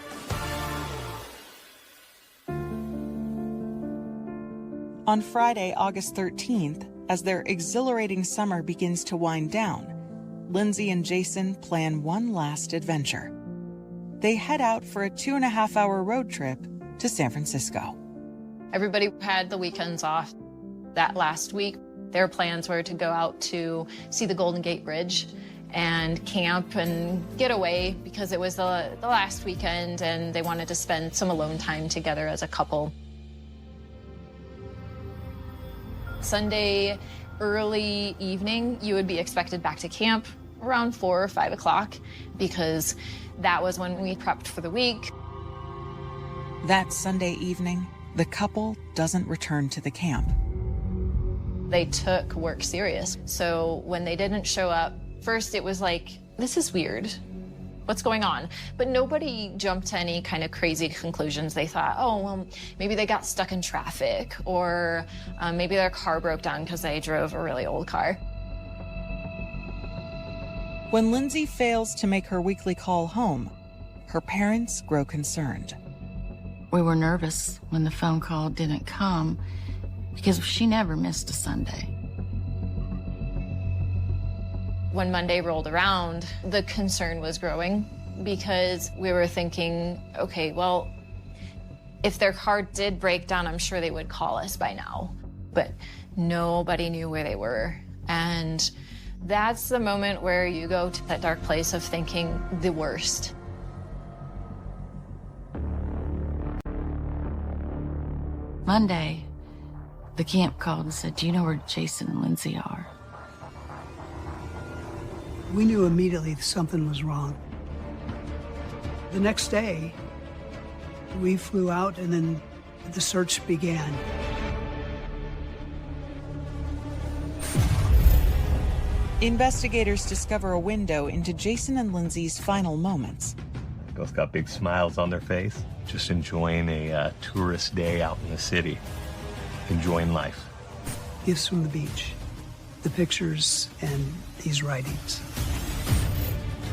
On Friday, August 13th, as their exhilarating summer begins to wind down, Lindsay and Jason plan one last adventure. They head out for a 2.5-hour road trip to San Francisco. Everybody had the weekends off. That last week, their plans were to go out to see the Golden Gate Bridge and camp and get away because it was the last weekend and they wanted to spend some alone time together as a couple. Sunday early evening, you would be expected back to camp around 4 or 5 o'clock because that was when we prepped for the week. That Sunday evening, the couple doesn't return to the camp. They took work serious. So when they didn't show up, first it was like, this is weird. What's going on? But nobody jumped to any kind of crazy conclusions. They thought, oh, well, maybe they got stuck in traffic, or maybe their car broke down because they drove a really old car. When Lindsay fails to make her weekly call home, her parents grow concerned. We were nervous when the phone call didn't come because she never missed a Sunday. When Monday rolled around, the concern was growing because we were thinking, okay, well, if their car did break down, I'm sure they would call us by now. But nobody knew where they were. And that's the moment where you go to that dark place of thinking the worst. Monday, the camp called and said, do you know where Jason and Lindsay are? We knew immediately something was wrong. The next day, we flew out and then the search began. Investigators discover a window into Jason and Lindsay's final moments. Both got big smiles on their face, just enjoying a tourist day out in the city, enjoying life. Gifts from the beach, the pictures, and these writings.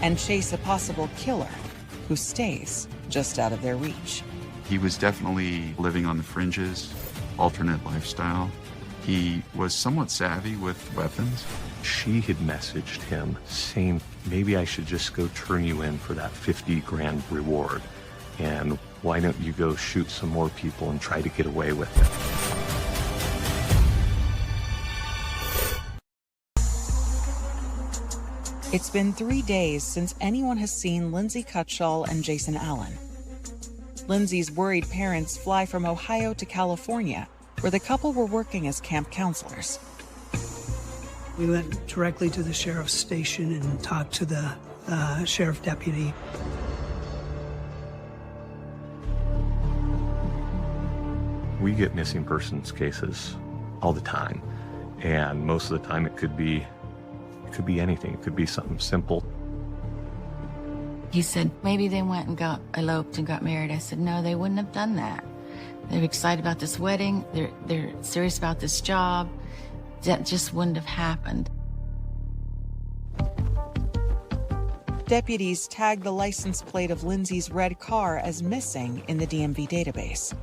And chase a possible killer who stays just out of their reach. He was definitely living on the fringes, alternate lifestyle. He was somewhat savvy with weapons. She had messaged him saying, maybe I should just go turn you in for that 50 grand reward. And why don't you go shoot some more people and try to get away with it? It's been 3 days since anyone has seen Lindsay Cutshall and Jason Allen. Lindsay's worried parents fly from Ohio to California, where the couple were working as camp counselors. We went directly to the sheriff's station and talked to the sheriff deputy. We get missing persons cases all the time, and most of the time it could be anything. It could be something simple. He said, maybe they went and got eloped and got married. I said, no, they wouldn't have done that. They're excited about this wedding. They're serious about this job. That just wouldn't have happened. Deputies tagged the license plate of Lindsay's red car as missing in the DMV database.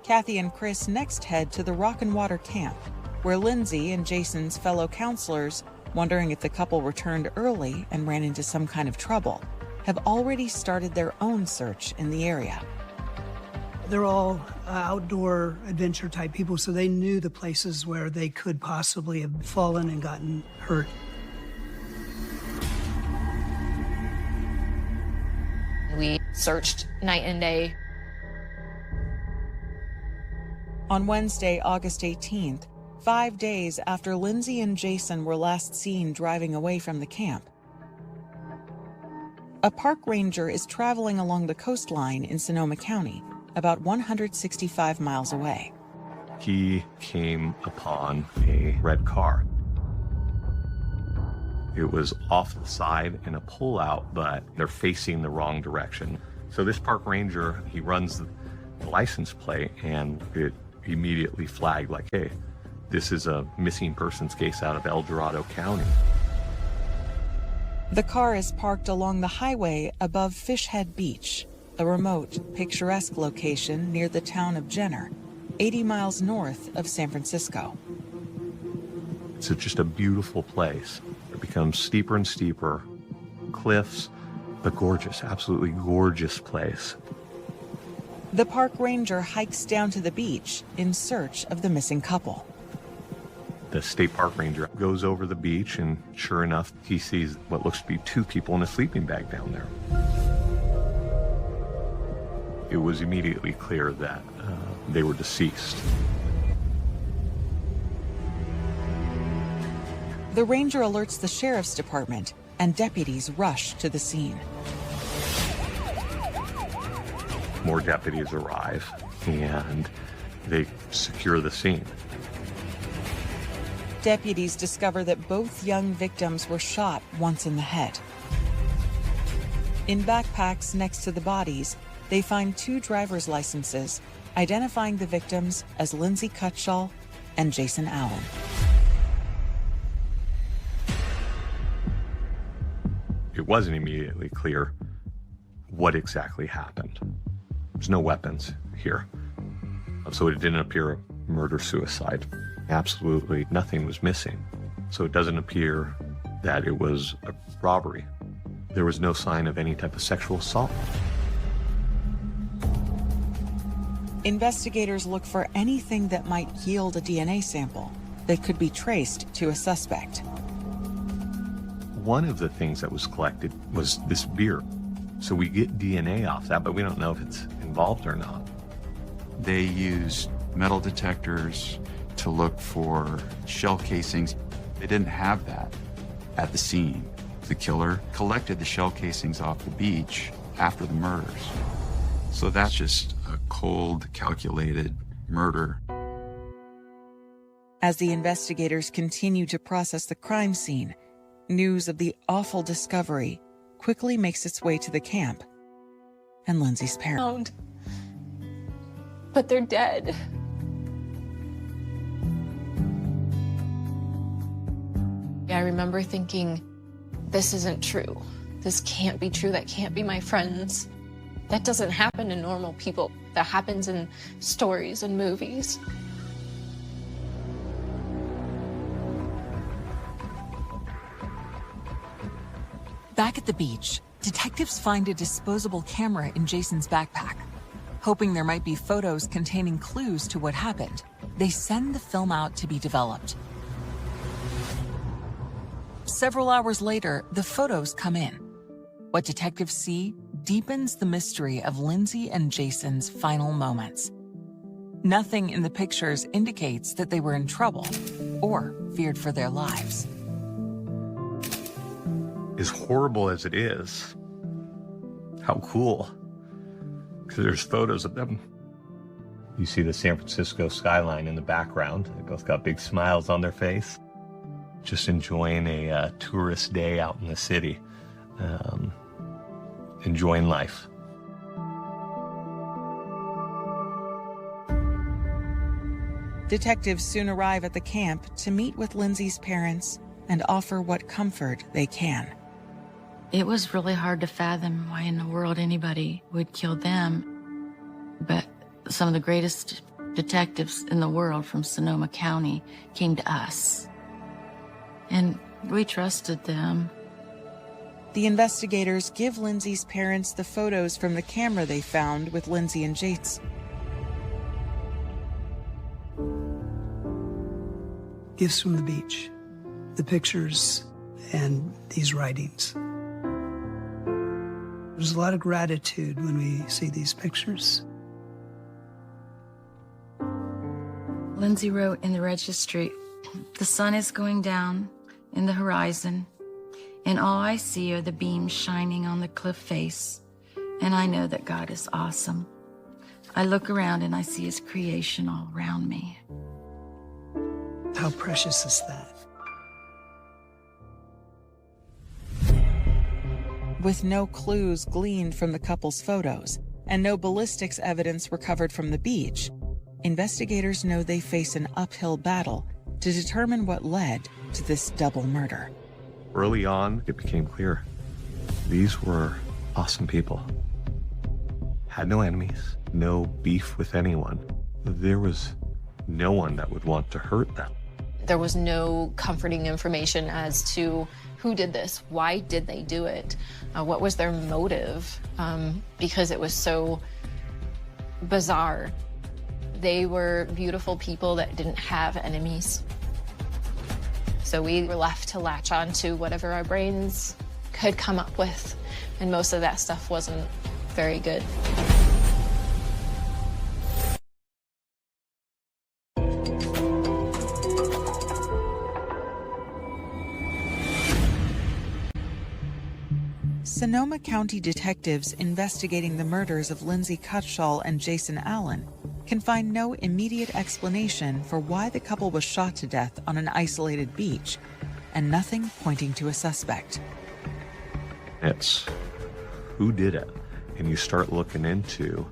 Kathy and Chris next head to the Rock and Water camp, where Lindsay and Jason's fellow counselors, wondering if the couple returned early and ran into some kind of trouble, have already started their own search in the area. They're all outdoor adventure type people, so they knew the places where they could possibly have fallen and gotten hurt. We searched night and day. On Wednesday, August 18th, 5 days after Lindsay and Jason were last seen driving away from the camp, a park ranger is traveling along the coastline in Sonoma County, about 165 miles away. He came upon a red car. It was off the side in a pullout, but they're facing the wrong direction. So this park ranger, he runs the license plate, and it immediately flagged like, hey, this is a missing persons case out of El Dorado County. The car is parked along the highway above Fishhead Beach, a remote, picturesque location near the town of Jenner, 80 miles north of San Francisco. It's just a beautiful place. It becomes steeper and steeper, cliffs, but gorgeous, absolutely gorgeous place. The park ranger hikes down to the beach in search of the missing couple. The state park ranger goes over the beach, and sure enough, he sees what looks to be 2 people in a sleeping bag down there. It was immediately clear that they were deceased. The ranger alerts the sheriff's department, and deputies rush to the scene. More deputies arrive, and they secure the scene. Deputies discover that both young victims were shot once in the head. In backpacks next to the bodies, they find 2 driver's licenses, identifying the victims as Lindsay Cutshall and Jason Allen. It wasn't immediately clear what exactly happened. There's no weapons here, so it didn't appear a murder-suicide. Absolutely nothing was missing, so it doesn't appear that it was a robbery. There was no sign of any type of sexual assault. Investigators look for anything that might yield a DNA sample that could be traced to a suspect. One of the things that was collected was this beer. So we get DNA off that, but we don't know if it's involved or not. They used metal detectors to look for shell casings. They didn't have that at the scene. The killer collected the shell casings off the beach after the murders. So that's just a cold, calculated murder. As the investigators continue to process the crime scene, news of the awful discovery quickly makes its way to the camp and Lindsay's parents. But they're dead. I remember thinking, this isn't true. This can't be true. That can't be my friends. That doesn't happen to normal people. That happens in stories and movies. Back at the beach, detectives find a disposable camera in Jason's backpack. Hoping there might be photos containing clues to what happened, they send the film out to be developed. Several hours later, the photos come in. What detectives see deepens the mystery of Lindsay and Jason's final moments. Nothing in the pictures indicates that they were in trouble or feared for their lives. As horrible as it is, how cool. Because there's photos of them. You see the San Francisco skyline in the background. They both got big smiles on their face. Just enjoying a tourist day out in the city. Enjoying life. Detectives soon arrive at the camp to meet with Lindsay's parents and offer what comfort they can. It was really hard to fathom why in the world anybody would kill them. But some of the greatest detectives in the world from Sonoma County came to us. And we trusted them. The investigators give Lindsay's parents the photos from the camera they found with Lindsay and Jason. Gifts from the beach, the pictures, and these writings. There's a lot of gratitude when we see these pictures. Lindsay wrote in the registry, "The sun is going down in the horizon, and all I see are the beams shining on the cliff face, and I know that God is awesome. I look around and I see his creation all around me." How precious is that? With no clues gleaned from the couple's photos and no ballistics evidence recovered from the beach, investigators know they face an uphill battle to determine what led to this double murder. Early on, it became clear these were awesome people. Had no enemies, no beef with anyone. There was no one that would want to hurt them. There was no comforting information as to who did this, why did they do it, what was their motive, because it was so bizarre. They were beautiful people that didn't have enemies. So we were left to latch on to whatever our brains could come up with. And most of that stuff wasn't very good. Sonoma County detectives investigating the murders of Lindsay Cutshall and Jason Allen can find no immediate explanation for why the couple was shot to death on an isolated beach, and nothing pointing to a suspect. It's who did it? And you start looking into,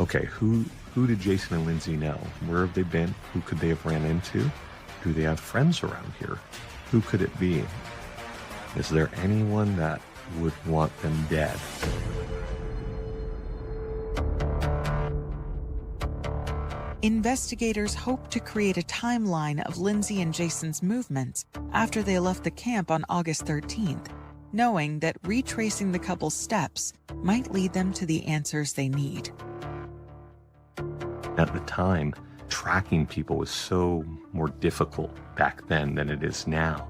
okay, who did Jason and Lindsay know? Where have they been? Who could they have ran into? Do they have friends around here? Who could it be? Is there anyone that would want them dead? Investigators hope to create a timeline of Lindsay and Jason's movements after they left the camp on August 13th, knowing that retracing the couple's steps might lead them to the answers they need. At the time, tracking people was so more difficult back then than it is now.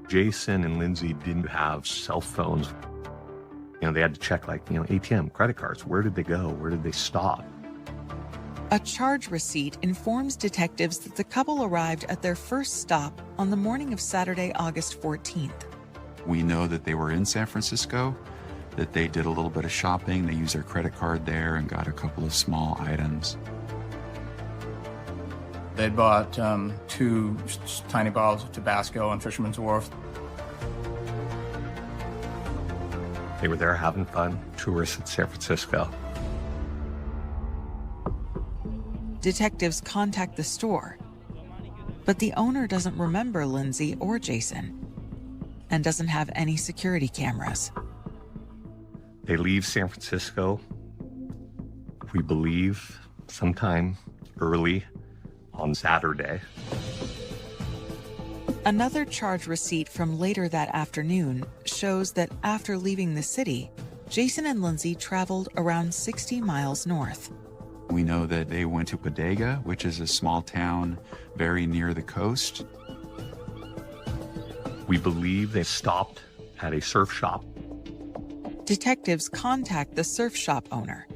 Jason and Lindsay didn't have cell phones. They had to check ATM, credit cards. Where did they go? Where did they stop? A charge receipt informs detectives that the couple arrived at their first stop on the morning of Saturday, August 14th. We know that they were in San Francisco, that they did a little bit of shopping. They used their credit card there and got a couple of small items. They'd bought 2 tiny bottles of Tabasco on Fisherman's Wharf. They were there having fun, tourists in San Francisco. Detectives contact the store, but the owner doesn't remember Lindsay or Jason and doesn't have any security cameras. They leave San Francisco, we believe, sometime early on Saturday. Another charge receipt from later that afternoon shows that after leaving the city, Jason and Lindsay traveled around 60 miles north. We know that they went to Bodega, which is a small town very near the coast. We believe they stopped at a surf shop. Detectives contact the surf shop owner.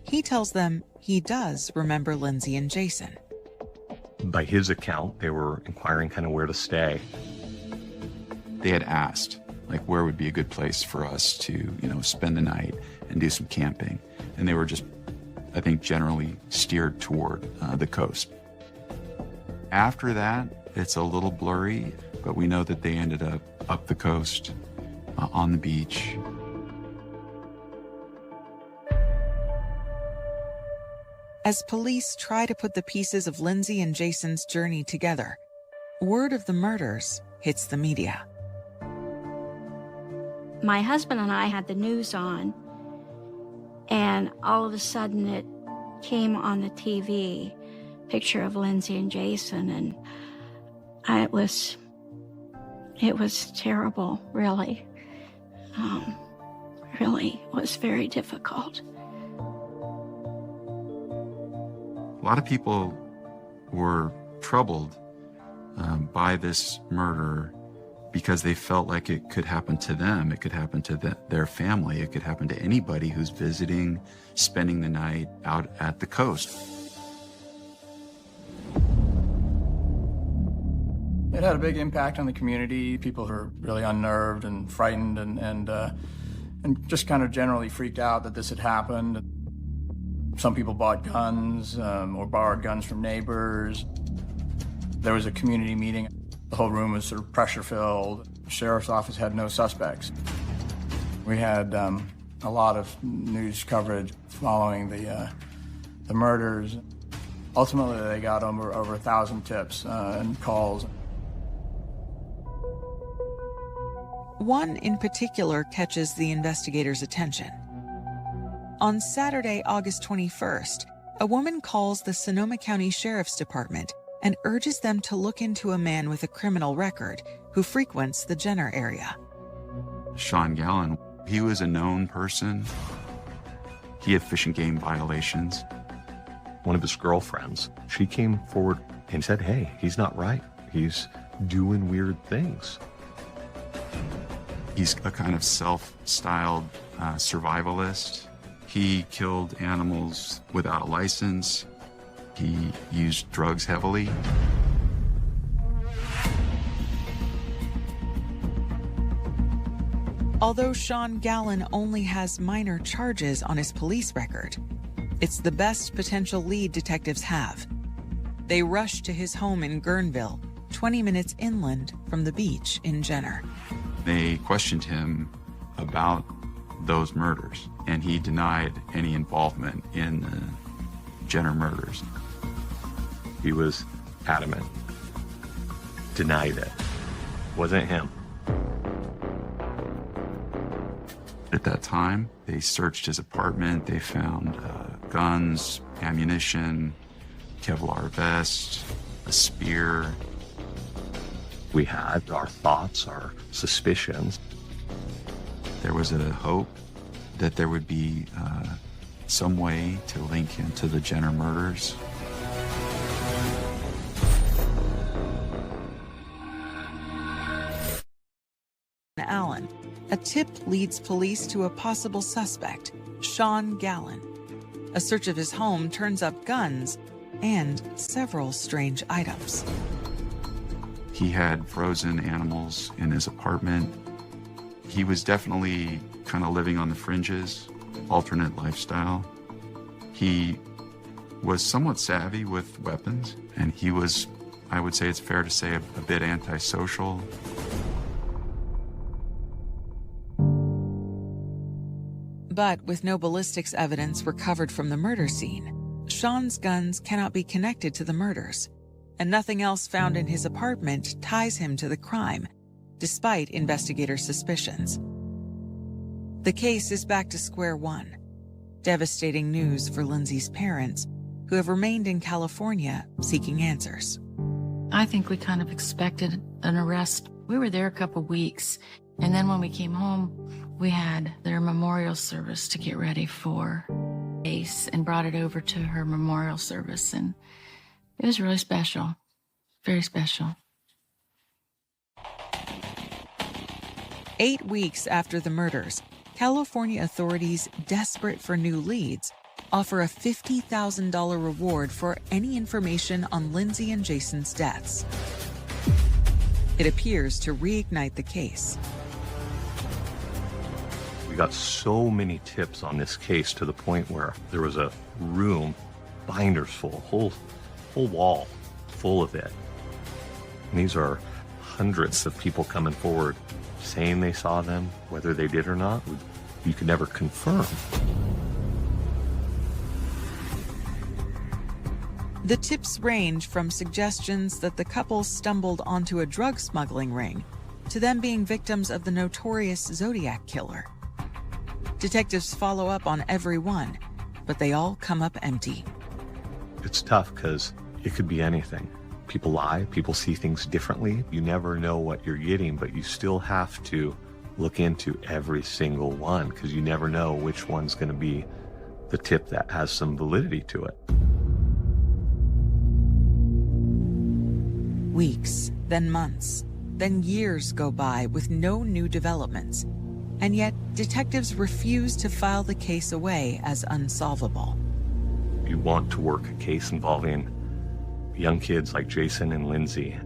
He tells them he does remember Lindsay and Jason. By his account, they were inquiring kind of where to stay. They had asked, where would be a good place for us to, spend the night and do some camping. And they were just, I think, generally steered toward the coast. After that, it's a little blurry, but we know that they ended up the coast, on the beach. As police try to put the pieces of Lindsay and Jason's journey together, word of the murders hits the media. My husband and I had the news on, and all of a sudden it came on the TV, picture of Lindsay and Jason, and it was terrible, really. Really was very difficult. A lot of people were troubled by this murder because they felt like it could happen to them. It could happen to their family. It could happen to anybody who's visiting, spending the night out at the coast. It had a big impact on the community. People were really unnerved and frightened and just kind of generally freaked out that this had happened. Some people bought guns or borrowed guns from neighbors. There was a community meeting. The whole room was sort of pressure-filled. The sheriff's office had no suspects. We had a lot of news coverage following the murders. Ultimately, they got over 1,000 tips and calls. One in particular catches the investigators' attention. On Saturday, August 21st, a woman calls the Sonoma County Sheriff's Department and urges them to look into a man with a criminal record who frequents the Jenner area. Sean Gallen, he was a known person. He had fish and game violations. One of his girlfriends, she came forward and said, hey, he's not right. He's doing weird things. He's a kind of self-styled survivalist. He killed animals without a license. He used drugs heavily. Although Sean Gallen only has minor charges on his police record, it's the best potential lead detectives have. They rush to his home in Guerneville, 20 minutes inland from the beach in Jenner. They questioned him about those murders, and he denied any involvement in the Jenner murders. He was adamant. Denied it. Wasn't him. At that time, they searched his apartment. They found guns, ammunition, Kevlar vest, a spear. We had our thoughts, our suspicions. There was a hope that there would be some way to link him to the Jenner murders. Allen. A tip leads police to a possible suspect, Sean Gallen. A search of his home turns up guns and several strange items. He had frozen animals in his apartment. He was definitely kind of living on the fringes, alternate lifestyle. He was somewhat savvy with weapons, and he was, I would say it's fair to say, a bit antisocial. But with no ballistics evidence recovered from the murder scene, Sean's guns cannot be connected to the murders, and nothing else found in his apartment ties him to the crime, despite investigators' suspicions. The case is back to square one. Devastating news for Lindsay's parents, who have remained in California seeking answers. I think we kind of expected an arrest. We were there a couple weeks, and then when we came home, we had their memorial service to get ready for Ace and brought it over to her memorial service, and it was really special, very special. 8 weeks after the murders, California authorities, desperate for new leads, offer a $50,000 reward for any information on Lindsay and Jason's deaths. It appears to reignite the case. We got so many tips on this case to the point where there was a room, binders full, whole wall full of it. And these are hundreds of people coming forward saying they saw them. Whether they did or not, you could never confirm. The tips range from suggestions that the couple stumbled onto a drug smuggling ring to them being victims of the notorious Zodiac killer. Detectives follow up on every one, but they all come up empty. It's tough because it could be anything. People lie, people see things differently. You never know what you're getting, but you still have to look into every single one because you never know which one's going to be the tip that has some validity to it. Weeks, then months, then years go by with no new developments. And yet, detectives refuse to file the case away as unsolvable. You want to work a case involving young kids like Jason and Lindsay,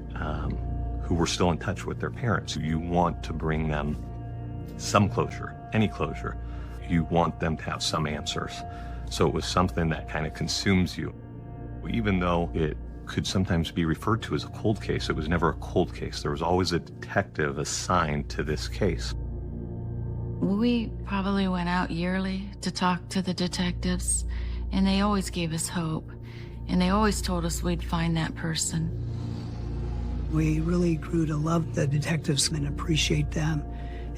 who were still in touch with their parents. You want to bring them some closure, any closure. You want them to have some answers. So it was something that kind of consumes you. Even though it could sometimes be referred to as a cold case, it was never a cold case. There was always a detective assigned to this case. We probably went out yearly to talk to the detectives, and they always gave us hope, and they always told us we'd find that person. We really grew to love the detectives and appreciate them,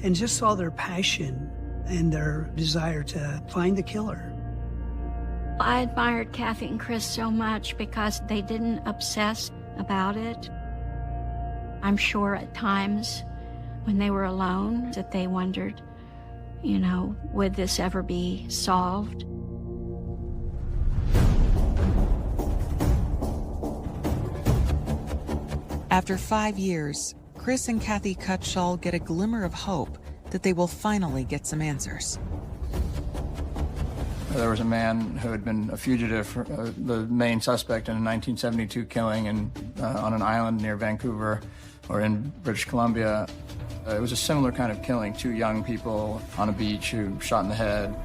and just saw their passion and their desire to find the killer. I admired Kathy and Chris so much because they didn't obsess about it. I'm sure at times when they were alone that they wondered, you know, would this ever be solved? After 5 years, Chris and Kathy Cutshall get a glimmer of hope that they will finally get some answers. There was a man who had been a fugitive, the main suspect in a 1972 killing on an island near Vancouver or in British Columbia. It was a similar kind of killing, 2 young people on a beach who shot in the head.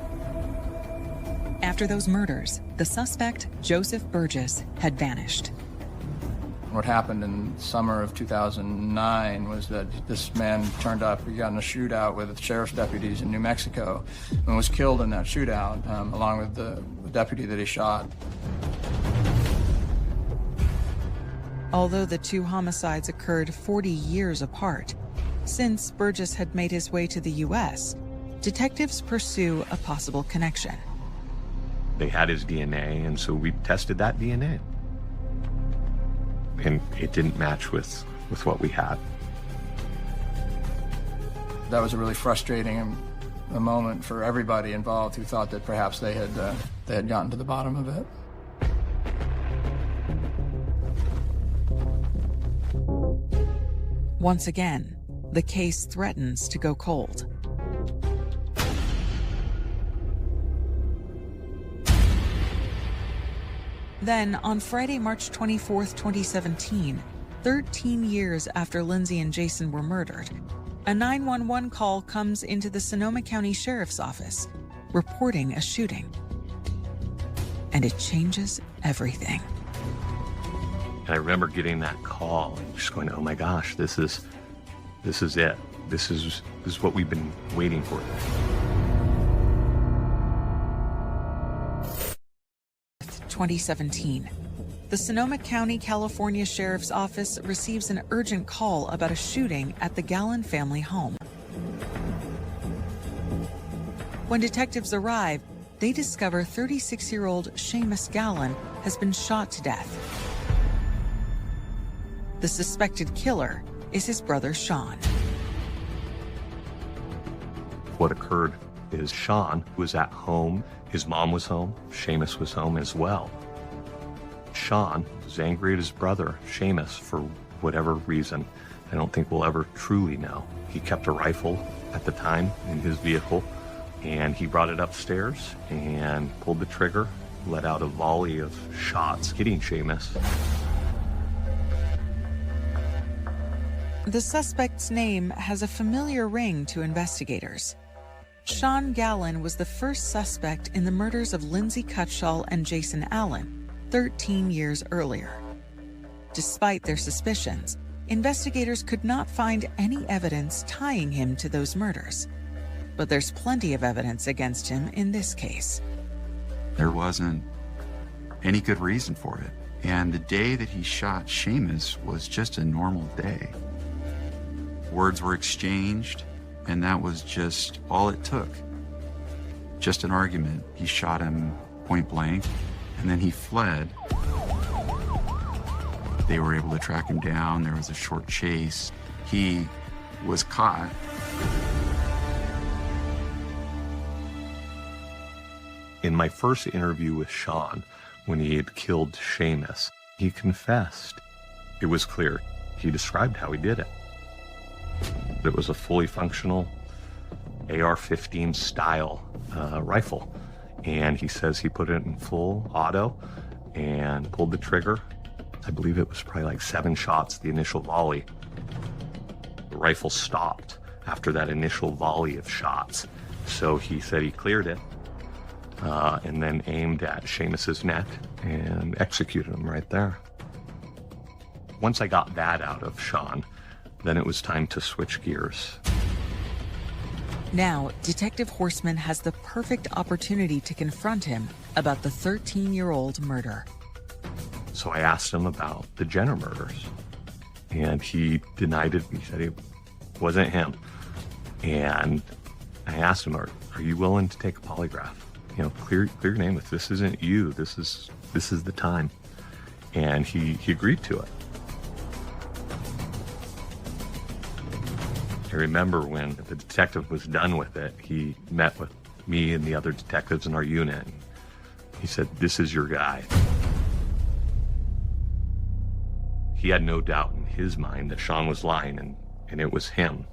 After those murders, the suspect, Joseph Burgess, had vanished. What happened in summer of 2009 was that this man turned up. He got in a shootout with sheriff's deputies in New Mexico and was killed in that shootout, along with the deputy that he shot. Although the 2 homicides occurred 40 years apart, since Burgess had made his way to the U.S., detectives pursue a possible connection. They had his DNA, and so we tested that DNA. And it didn't match with what we had. That was a really frustrating a moment for everybody involved who thought that perhaps they had gotten to the bottom of it. Once again, the case threatens to go cold. Then, on Friday, March 24th, 2017, 13 years after Lindsay and Jason were murdered, a 911 call comes into the Sonoma County Sheriff's Office, reporting a shooting. And it changes everything. And I remember getting that call and just going, oh my gosh, this is it. This is what we've been waiting for. 2017. The Sonoma County, California Sheriff's Office receives an urgent call about a shooting at the Gallon family home. When detectives arrive, they discover 36-year-old Seamus Gallon has been shot to death. The suspected killer is his brother Sean. What occurred is Sean was at home. His mom was home. Seamus was home as well. Sean was angry at his brother, Seamus, for whatever reason. I don't think we'll ever truly know. He kept a rifle at the time in his vehicle, and he brought it upstairs and pulled the trigger, let out a volley of shots, hitting Seamus. The suspect's name has a familiar ring to investigators. Sean Gallon was the first suspect in the murders of Lindsay Cutshall and Jason Allen 13 years earlier. Despite their suspicions, investigators could not find any evidence tying him to those murders. But there's plenty of evidence against him in this case. There wasn't any good reason for it. And the day that he shot Seamus was just a normal day. Words were exchanged, and that was just all it took. Just an argument. He shot him point blank, and then he fled. They were able to track him down. There was a short chase. He was caught. In my first interview with Sean, when he had killed Seamus, he confessed. It was clear. He described how he did it. It was a fully functional AR-15 style rifle. And he says he put it in full auto and pulled the trigger. I believe it was probably like 7 shots, the initial volley. The rifle stopped after that initial volley of shots. So he said he cleared it and then aimed at Seamus's neck and executed him right there. Once I got that out of Sean, then it was time to switch gears. Now, Detective Horstman has the perfect opportunity to confront him about the 13-year-old murder. So I asked him about the Jenner murders, and he denied it. He said it wasn't him. And I asked him, are you willing to take a polygraph? You know, clear your name. If this isn't you, this is the time. And he agreed to it. I remember when the detective was done with it, he met with me and the other detectives in our unit. And he said, "This is your guy." He had no doubt in his mind that Sean was lying, and it was him.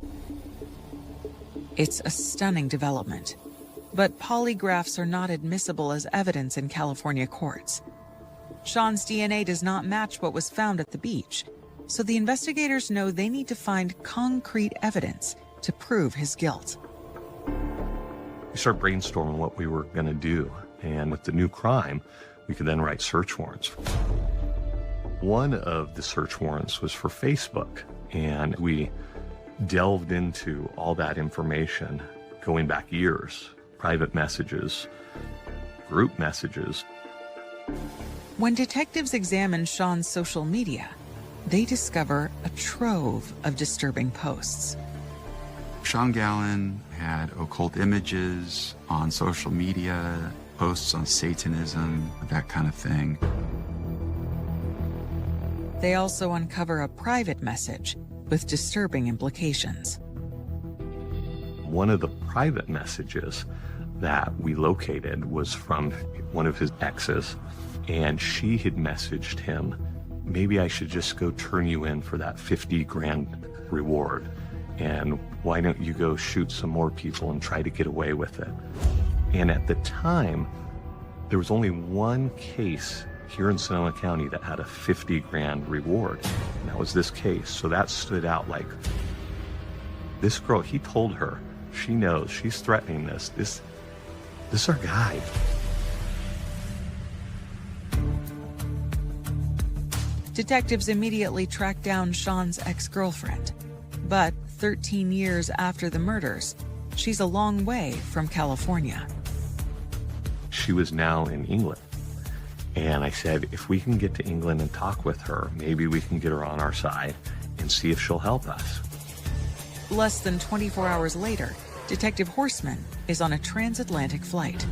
It's a stunning development, but polygraphs are not admissible as evidence in California courts. Sean's DNA does not match what was found at the beach, so the investigators know they need to find concrete evidence to prove his guilt. We started brainstorming what we were going to do, and with the new crime, we could then write search warrants. One of the search warrants was for Facebook, and we delved into all that information going back years, private messages, group messages. When detectives examine Sean's social media, they discover a trove of disturbing posts. Sean Gallen had occult images on social media, posts on Satanism, that kind of thing. They also uncover a private message with disturbing implications. One of the private messages that we located was from one of his exes, and she had messaged him, maybe I should just go turn you in for that 50 grand reward, and why don't you go shoot some more people and try to get away with it. And at the time, there was only one case here in Sonoma County that had a 50 grand reward, and that was this case. So that stood out. Like, this girl, he told her, she knows, she's threatening this is our guy. Detectives immediately track down Sean's ex-girlfriend, but 13 years after the murders, she's a long way from California. She was now in England. And I said, if we can get to England and talk with her, maybe we can get her on our side and see if she'll help us. Less than 24 hours later, Detective Horseman is on a transatlantic flight.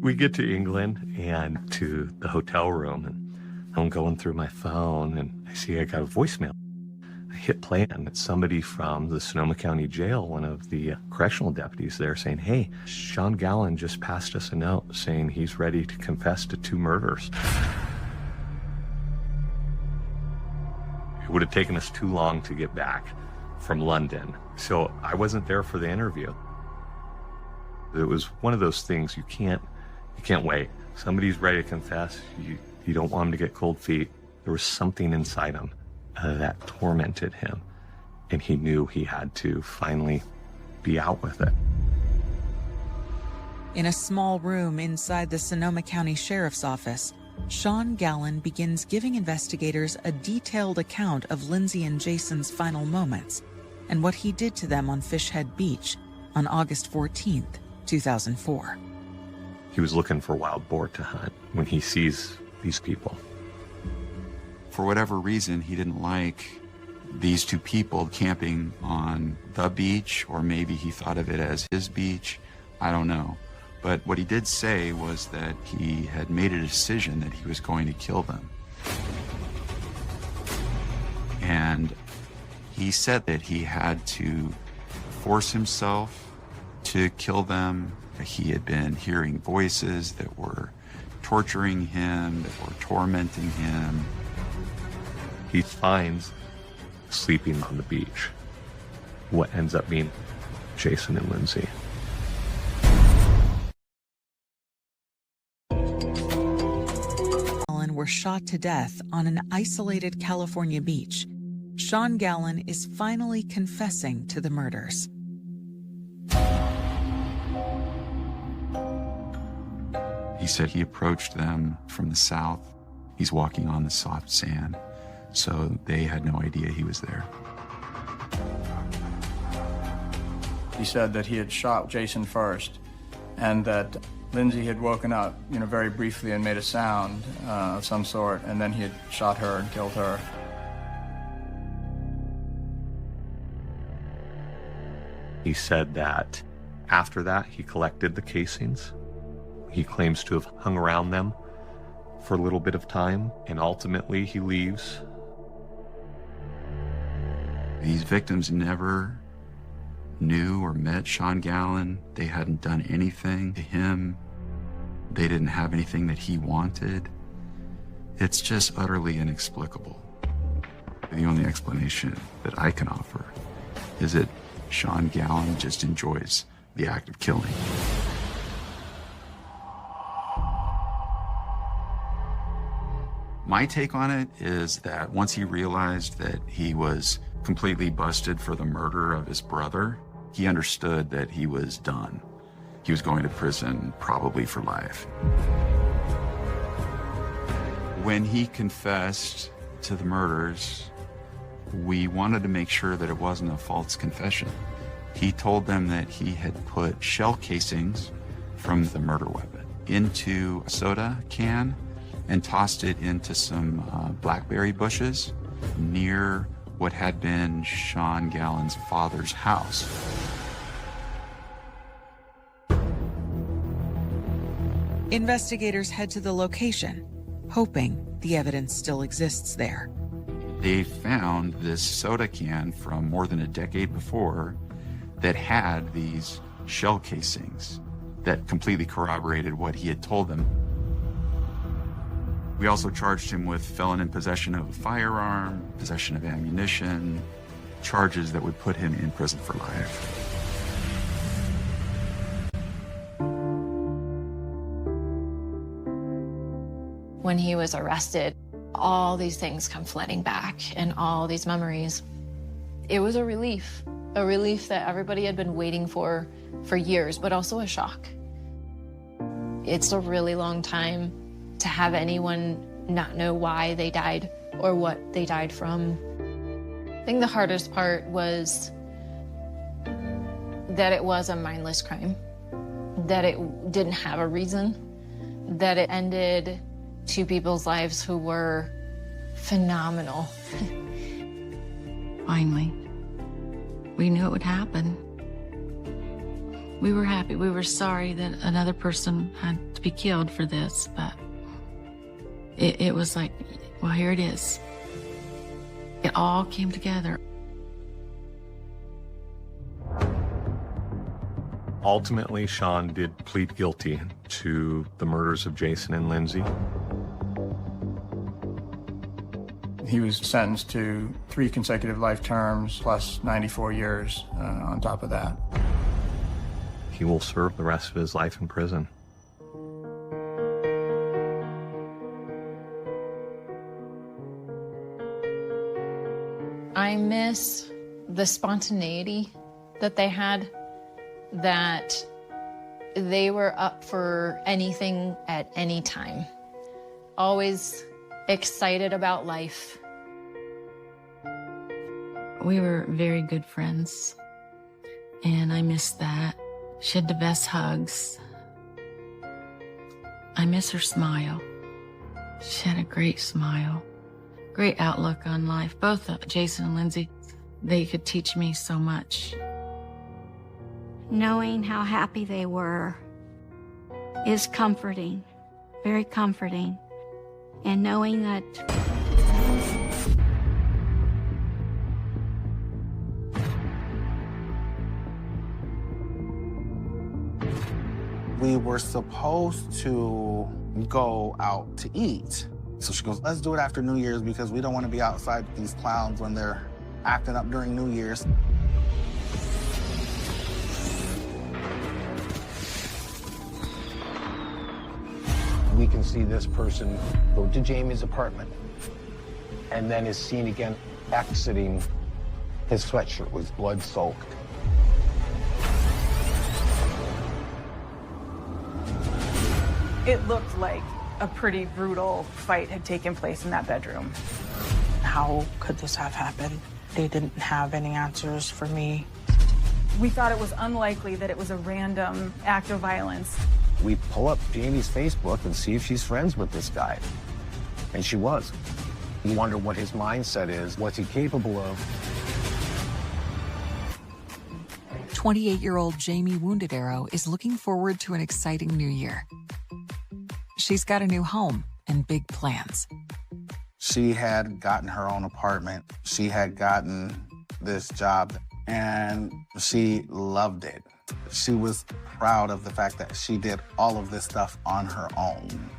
We get to England and to the hotel room, and I'm going through my phone, and I see I got a voicemail. I hit play, and it's somebody from the Sonoma County Jail, one of the correctional deputies there, saying, hey, Sean Gallen just passed us a note saying he's ready to confess to 2 murders. It would have taken us too long to get back from London, so I wasn't there for the interview. It was one of those things you can't wait. Somebody's ready to confess. You don't want him to get cold feet. There was something inside him that tormented him, and he knew he had to finally be out with it. In a small room inside the Sonoma County Sheriff's Office, Sean Gallen begins giving investigators a detailed account of Lindsay and Jason's final moments and what he did to them on Fishhead Beach on August 14th, 2004. He was looking for wild boar to hunt when he sees these people. For whatever reason, he didn't like these 2 people camping on the beach, or maybe he thought of it as his beach. I don't know. But what he did say was that he had made a decision that he was going to kill them. And he said that he had to force himself to kill them. He had been hearing voices that were torturing him, that were tormenting him. He finds sleeping on the beach what ends up being Jason and Lindsay. Were shot to death on an isolated California beach. Sean Gallen is finally confessing to the murders. He said he approached them from the south. He's walking on the soft sand, so they had no idea he was there. He said that he had shot Jason first, and that Lindsay had woken up, very briefly and made a sound of some sort, and then he had shot her and killed her. He said that after that, he collected the casings. He claims to have hung around them for a little bit of time, and ultimately he leaves. These victims never knew or met Sean Gallen. They hadn't done anything to him. they didn't have anything that he wanted. It's just utterly inexplicable. The only explanation that I can offer is that Sean Gallen just enjoys the act of killing. My take on it is that once he realized that he was completely busted for the murder of his brother, he understood that he was done. He was going to prison probably for life. When he confessed to the murders, we wanted to make sure that it wasn't a false confession. He told them that he had put shell casings from the murder weapon into a soda can and tossed it into some blackberry bushes near what had been Sean Gallen's father's house. Investigators head to the location, hoping the evidence still exists there. They found this soda can from more than a decade before that had these shell casings that completely corroborated what he had told them. We also charged him with felon in possession of a firearm, possession of ammunition, charges that would put him in prison for life. When he was arrested, all these things come flooding back and all these memories. It was a relief that everybody had been waiting for years, but also a shock. It's a really long time to have anyone not know why they died or what they died from. I think the hardest part was that it was a mindless crime, that it didn't have a reason, that it ended two people's lives who were phenomenal. Finally, we knew it would happen. We were happy. We were sorry that another person had to be killed for this, but it was like, well, here it is. It all came together. Ultimately, Sean did plead guilty to the murders of Jason and Lindsay. He was sentenced to 3 consecutive life terms plus 94 years on top of that. He will serve the rest of his life in prison. I miss the spontaneity that they had, that they were up for anything at any time. Always excited about life. We were very good friends, and I miss that. She had the best hugs. I miss her smile. She had a great smile, great outlook on life. Both Jason and Lindsay, they could teach me so much. Knowing how happy they were is comforting, very comforting. And knowing that we were supposed to go out to eat. So she goes, let's do it after New Year's because we don't want to be outside with these clowns when they're acting up during New Year's. We can see this person go to Jamie's apartment and then is seen again exiting. His sweatshirt was blood-soaked. It looked like a pretty brutal fight had taken place in that bedroom. How could this have happened? They didn't have any answers for me. We thought it was unlikely that it was a random act of violence. We pull up Jamie's Facebook and see if she's friends with this guy. And she was. You wonder what his mindset is. What's he capable of? 28-year-old Jamie Wounded Arrow is looking forward to an exciting new year. She's got a new home and big plans. She had gotten her own apartment. She had gotten this job, and she loved it. She was proud of the fact that she did all of this stuff on her own.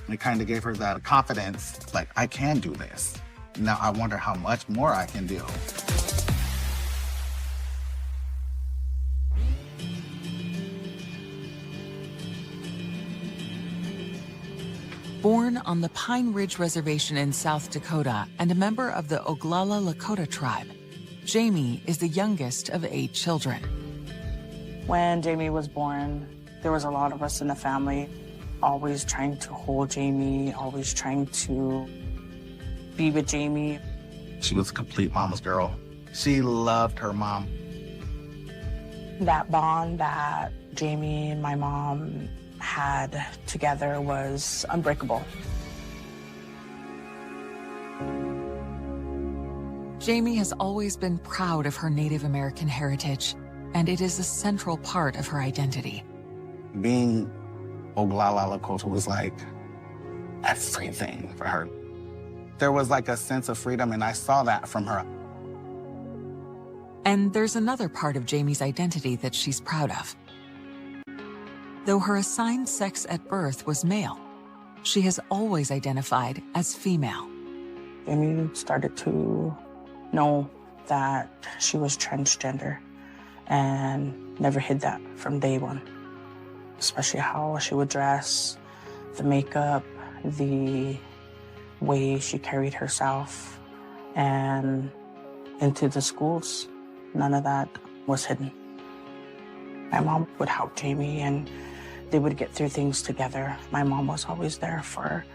It kind of gave her that confidence, like, I can do this. Now I wonder how much more I can do. Born on the Pine Ridge Reservation in South Dakota and a member of the Oglala Lakota tribe, Jamie is the youngest of 8 children. When Jamie was born, there was a lot of us in the family, always trying to hold Jamie, always trying to be with Jamie. She was a complete mama's girl. She loved her mom. That bond that Jamie and my mom had together was unbreakable. Jamie has always been proud of her Native American heritage, and it is a central part of her identity. Being Oglala Lakota was like everything for her. There was like a sense of freedom, and I saw that from her. And there's another part of Jamie's identity that she's proud of. Though her assigned sex at birth was male, she has always identified as female. Jamie started to know that she was transgender and never hid that from day one. Especially how she would dress, the makeup, the way she carried herself, and into the schools, none of that was hidden. My mom would help Jamie and they would get through things together. My mom was always there for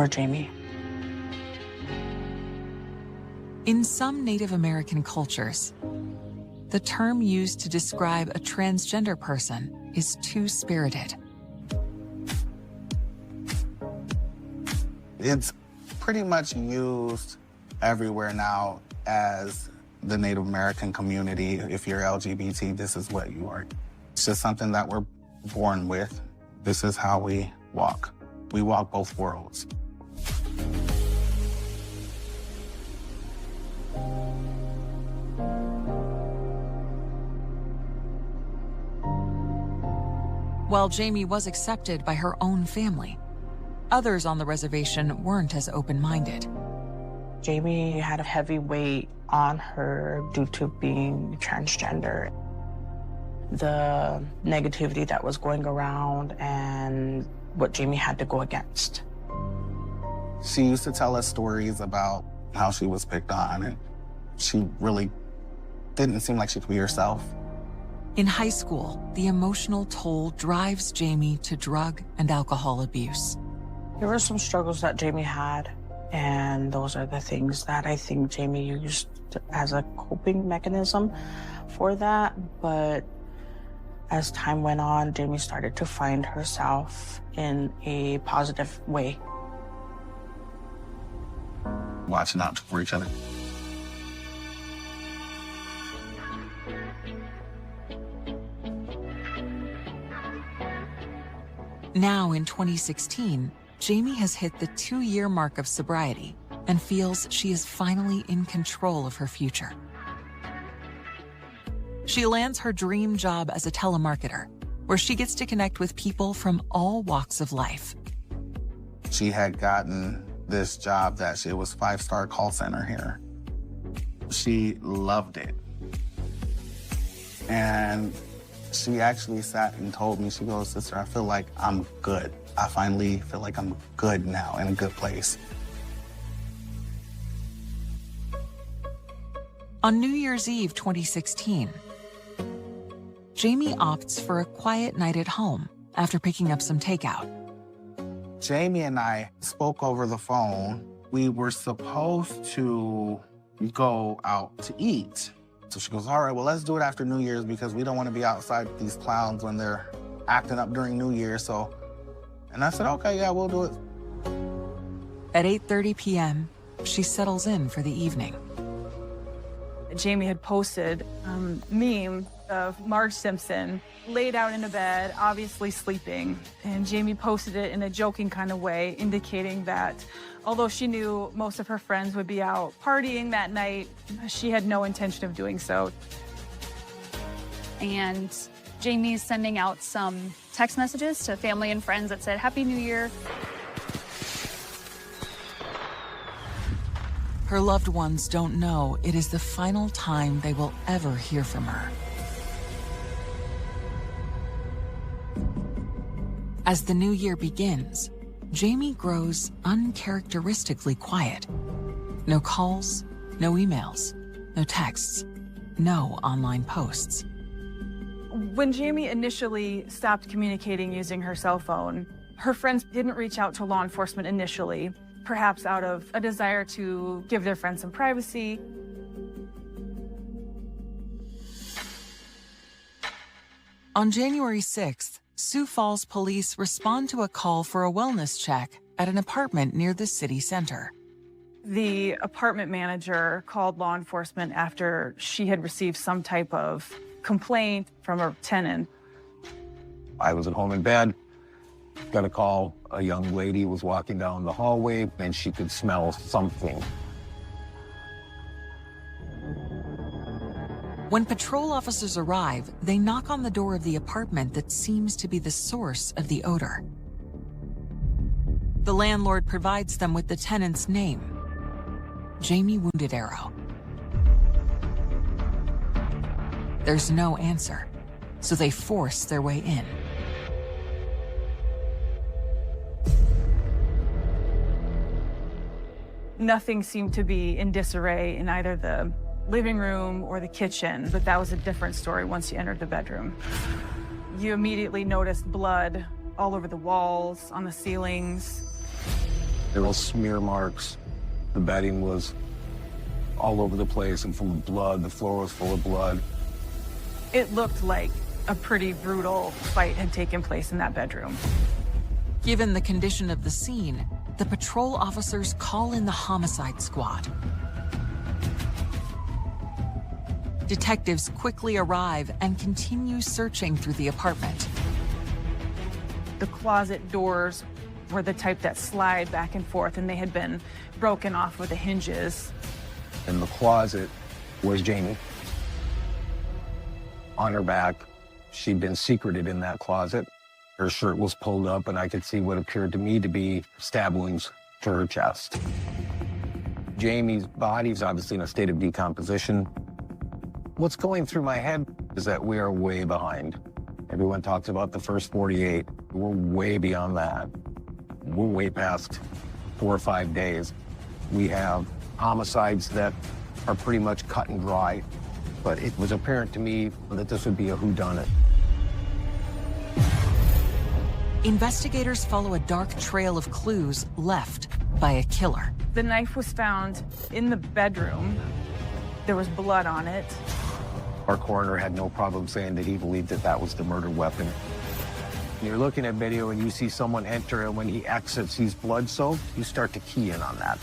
Jamie. In some Native American cultures, the term used to describe a transgender person is two-spirited. It's pretty much used everywhere now as the Native American community. If you're LGBT, this is what you are. It's just something that we're born with. This is how we walk. We walk both worlds. While Jamie was accepted by her own family, others on the reservation weren't as open-minded. Jamie had a heavy weight on her due to being transgender. The negativity that was going around and what Jamie had to go against. She used to tell us stories about how she was picked on, and she really didn't seem like she could be herself. In high school, the emotional toll drives Jamie to drug and alcohol abuse. There were some struggles that Jamie had, and those are the things that I think Jamie used as a coping mechanism for that. But as time went on, Jamie started to find herself in a positive way. Watching out for each other. Now in 2016, Jamie has hit the 2-year mark of sobriety and feels she is finally in control of her future. She lands her dream job as a telemarketer, where she gets to connect with people from all walks of life. She had gotten this job that it was 5-star call center here. She loved it. And she actually sat and told me, she goes, "Sister, I feel like I'm good. I finally feel like I'm good now, in a good place." On New Year's Eve 2016, Jamie opts for a quiet night at home after picking up some takeout. Jamie and I spoke over the phone. We were supposed to go out to eat. So she goes, "All right, well, let's do it after New Year's because we don't want to be outside with these clowns when they're acting up during New Year." And I said, "Okay, yeah, we'll do it." At 8:30 p.m., she settles in for the evening. Jamie had posted a meme of Marge Simpson laid out in a bed, obviously sleeping. And Jamie posted it in a joking kind of way, indicating that although she knew most of her friends would be out partying that night, she had no intention of doing so. and Jamie's sending out some text messages to family and friends that said, Happy New Year. Her loved ones don't know it is the final time they will ever hear from her. As the new year begins, Jamie grows uncharacteristically quiet. No calls, no emails, no texts, no online posts. When Jamie initially stopped communicating using her cell phone, her friends didn't reach out to law enforcement initially, perhaps out of a desire to give their friends some privacy. On January 6th, Sioux Falls police respond to a call for a wellness check at an apartment near the city center. The apartment manager called law enforcement after she had received some type of complaint from a tenant. I was at home in bed, got a call. A young lady was walking down the hallway and she could smell something. When patrol officers arrive, they knock on the door of the apartment that seems to be the source of the odor. The landlord provides them with the tenant's name, Jamie Wounded Arrow. There's no answer, so they force their way in. Nothing seemed to be in disarray in either the living room or the kitchen, but that was a different story once you entered the bedroom. You immediately noticed blood all over the walls, on the ceilings. There were smear marks. The bedding was all over the place and full of blood. The floor was full of blood. It looked like a pretty brutal fight had taken place in that bedroom. Given the condition of the scene, the patrol officers call in the homicide squad. Detectives quickly arrive and continue searching through the apartment. The closet doors were the type that slide back and forth, and they had been broken off with the hinges. In the closet was Jamie. On her back, she'd been secreted in that closet. Her shirt was pulled up, and I could see what appeared to me to be stab wounds to her chest. Jamie's body's obviously in a state of decomposition. What's going through my head is that we are way behind. Everyone talks about the first 48. We're way beyond that. We're way past 4 or 5 days. We have homicides that are pretty much cut and dry, but it was apparent to me that this would be a whodunit. Investigators follow a dark trail of clues left by a killer. The knife was found in the bedroom. There was blood on it. Our coroner had no problem saying that he believed that that was the murder weapon. When you're looking at video and you see someone enter, and when he exits, he's blood-soaked, you start to key in on that.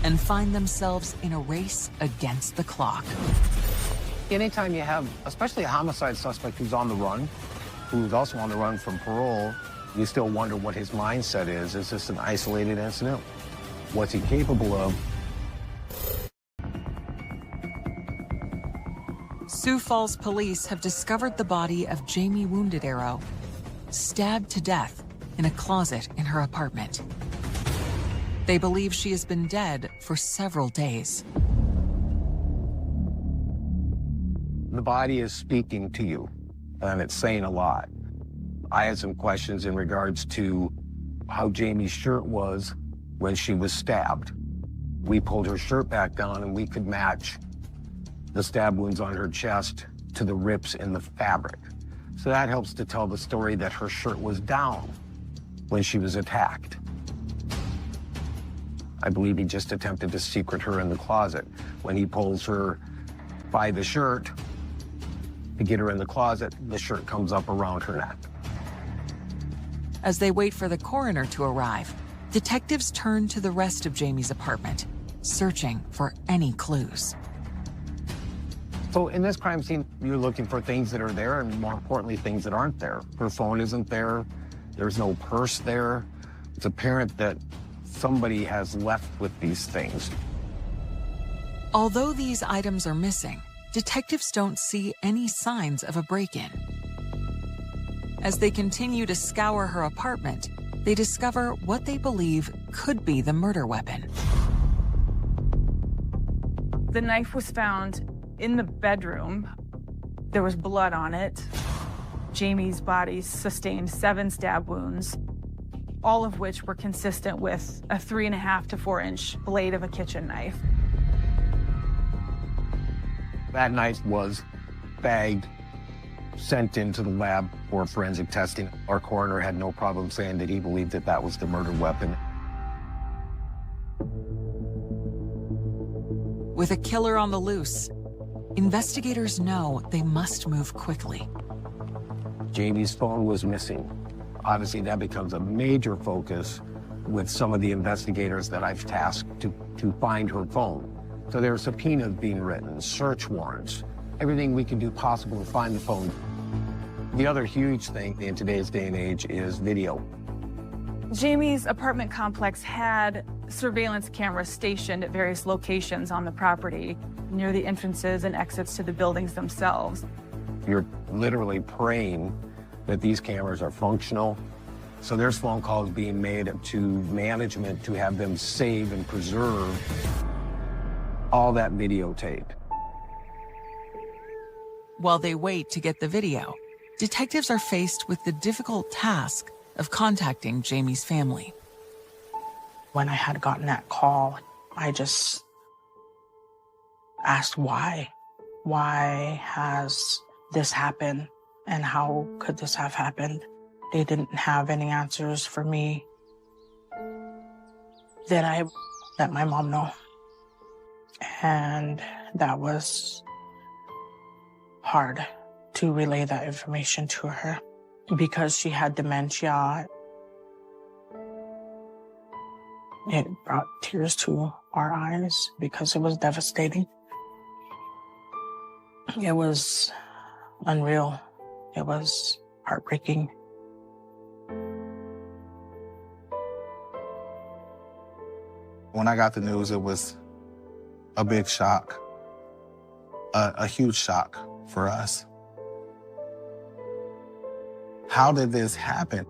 And find themselves in a race against the clock. Anytime you have, especially a homicide suspect who's on the run, who's also on the run from parole, you still wonder what his mindset is. Is this an isolated incident? What's he capable of? Sioux Falls police have discovered the body of Jamie Wounded Arrow, stabbed to death in a closet in her apartment. They believe she has been dead for several days. The body is speaking to you, and it's saying a lot. I had some questions in regards to how Jamie's shirt was when she was stabbed. We pulled her shirt back down, and we could match the stab wounds on her chest to the rips in the fabric. So that helps to tell the story that her shirt was down when she was attacked. I believe he just attempted to secret her in the closet. When he pulls her by the shirt to get her in the closet, the shirt comes up around her neck. As they wait for the coroner to arrive, detectives turn to the rest of Jamie's apartment, searching for any clues. So in this crime scene, you're looking for things that are there, and more importantly, things that aren't there. Her phone isn't there. There's no purse there. It's apparent that somebody has left with these things. Although these items are missing, detectives don't see any signs of a break-in. As they continue to scour her apartment, they discover what they believe could be the murder weapon. The knife was found in the bedroom. There was blood on it. Jamie's body sustained 7 stab wounds, all of which were consistent with a 3.5 to 4-inch blade of a kitchen knife. That knife was bagged, sent into the lab for forensic testing. Our coroner had no problem saying that he believed that that was the murder weapon. With a killer on the loose, investigators know they must move quickly. Jamie's phone was missing. Obviously, that becomes a major focus with some of the investigators that I've tasked to find her phone. So there are subpoenas being written, search warrants, everything we can do possible to find the phone. The other huge thing in today's day and age is video. Jamie's apartment complex had surveillance cameras stationed at various locations on the property, near the entrances and exits to the buildings themselves. You're literally praying that these cameras are functional. So there's phone calls being made to management to have them save and preserve all that videotape. While they wait to get the video, detectives are faced with the difficult task of contacting Jamie's family. When I had gotten that call, I just asked why. Why has this happened? And how could this have happened? They didn't have any answers for me. Then I let my mom know. And that was hard to relay that information to her because she had dementia. It brought tears to our eyes because it was devastating. It was unreal. It was heartbreaking. When I got the news, it was a big shock, a huge shock for us. How did this happen?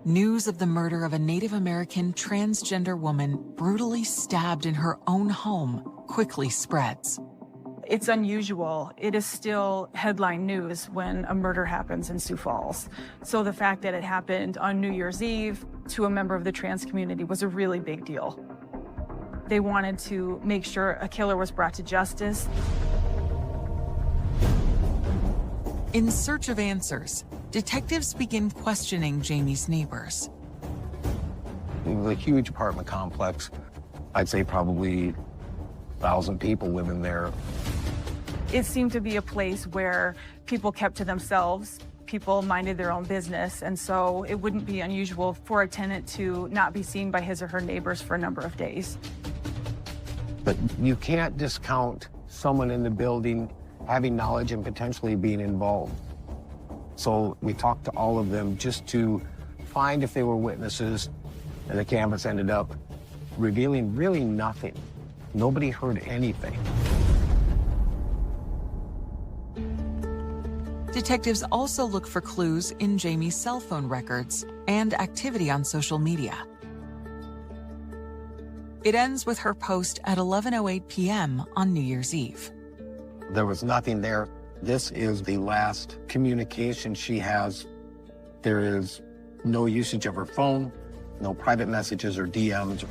News of the murder of a Native American transgender woman brutally stabbed in her own home quickly spreads. It's unusual. It is still headline news when a murder happens in Sioux Falls. So the fact that it happened on New Year's Eve to a member of the trans community was a really big deal. They wanted to make sure a killer was brought to justice. In search of answers, detectives begin questioning Jamie's neighbors. It was a huge apartment complex. I'd say probably 1,000 people living there. It seemed to be a place where people kept to themselves, people minded their own business, and so it wouldn't be unusual for a tenant to not be seen by his or her neighbors for a number of days. But you can't discount someone in the building having knowledge and potentially being involved. So we talked to all of them just to find if they were witnesses, and the canvas ended up revealing really nothing. Nobody heard anything. Detectives also look for clues in Jamie's cell phone records and activity on social media. It ends with her post at 11:08 p.m. on New Year's Eve. There was nothing there. This is the last communication she has. There is no usage of her phone, no private messages or DMs.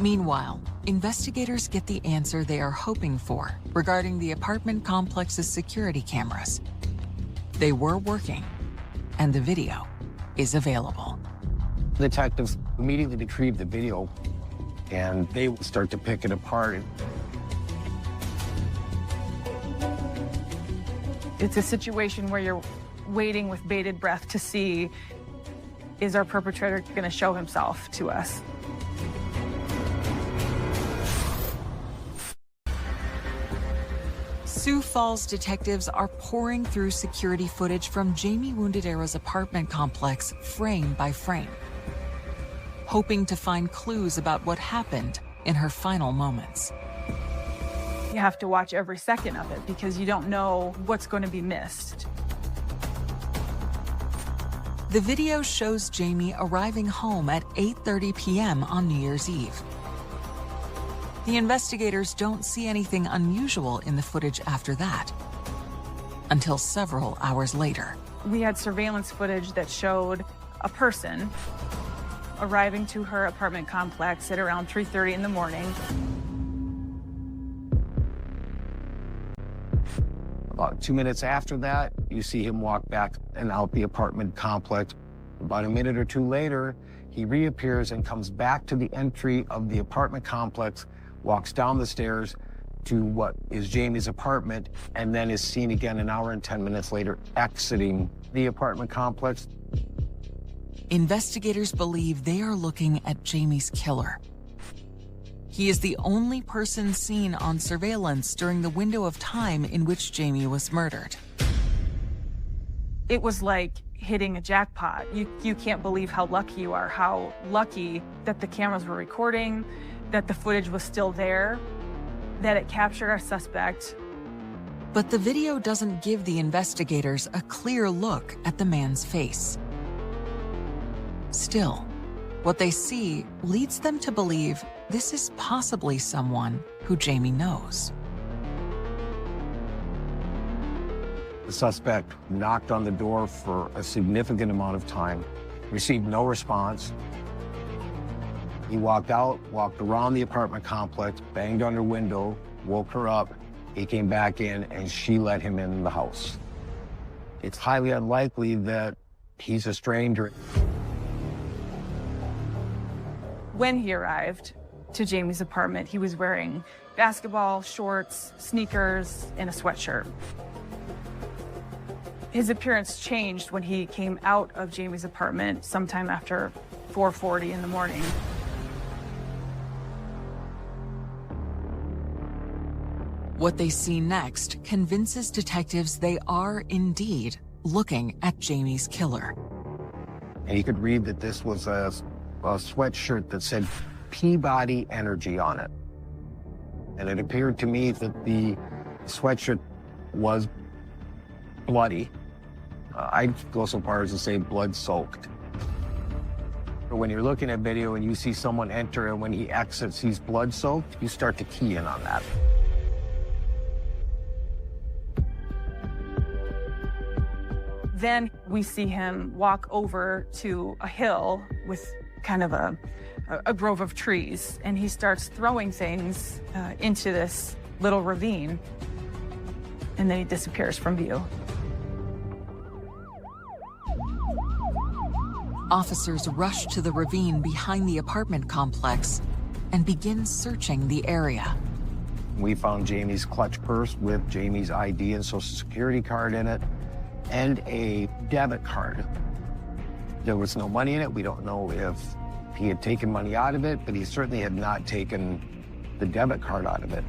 Meanwhile, investigators get the answer they are hoping for regarding the apartment complex's security cameras. They were working, and the video is available. Detectives immediately retrieve the video, and they start to pick it apart. It's a situation where you're waiting with bated breath to see, is our perpetrator going to show himself to us? Sioux Falls detectives are pouring through security footage from Jamie Wounded Arrow's apartment complex frame by frame, hoping to find clues about what happened in her final moments. You have to watch every second of it because you don't know what's going to be missed. The video shows Jamie arriving home at 8:30 p.m. on New Year's Eve. The investigators don't see anything unusual in the footage after that, until several hours later. We had surveillance footage that showed a person arriving to her apartment complex at around 3:30 in the morning. About 2 minutes after that, you see him walk back and out the apartment complex. About a minute or two later, he reappears and comes back to the entry of the apartment complex, walks down the stairs to what is Jamie's apartment, and then is seen again an hour and 10 minutes later exiting the apartment complex. Investigators believe they are looking at Jamie's killer. He is the only person seen on surveillance during the window of time in which Jamie was murdered. It was like hitting a jackpot. You can't believe how lucky you are, how lucky that the cameras were recording, that the footage was still there, that it captured our suspect. But the video doesn't give the investigators a clear look at the man's face. Still, what they see leads them to believe this is possibly someone who Jamie knows. The suspect knocked on the door for a significant amount of time, received no response. He walked out, walked around the apartment complex, banged on her window, woke her up. He came back in and she let him in the house. It's highly unlikely that he's a stranger. When he arrived to Jamie's apartment, he was wearing basketball shorts, sneakers, and a sweatshirt. His appearance changed when he came out of Jamie's apartment sometime after 4:40 in the morning. What they see next convinces detectives they are indeed looking at Jamie's killer. And you could read that this was a sweatshirt that said Peabody Energy on it. And it appeared to me that the sweatshirt was bloody. I'd go so far as to say blood-soaked. When you're looking at video and you see someone enter and when he exits he's blood-soaked, you start to key in on that. Then we see him walk over to a hill with kind of a grove of trees, and he starts throwing things into this little ravine, and then he disappears from view. Officers rush to the ravine behind the apartment complex and begin searching the area. We found Jamie's clutch purse with Jamie's ID and Social Security card in it, and a debit card. There was no money in it. We don't know if he had taken money out of it, but he certainly had not taken the debit card out of it.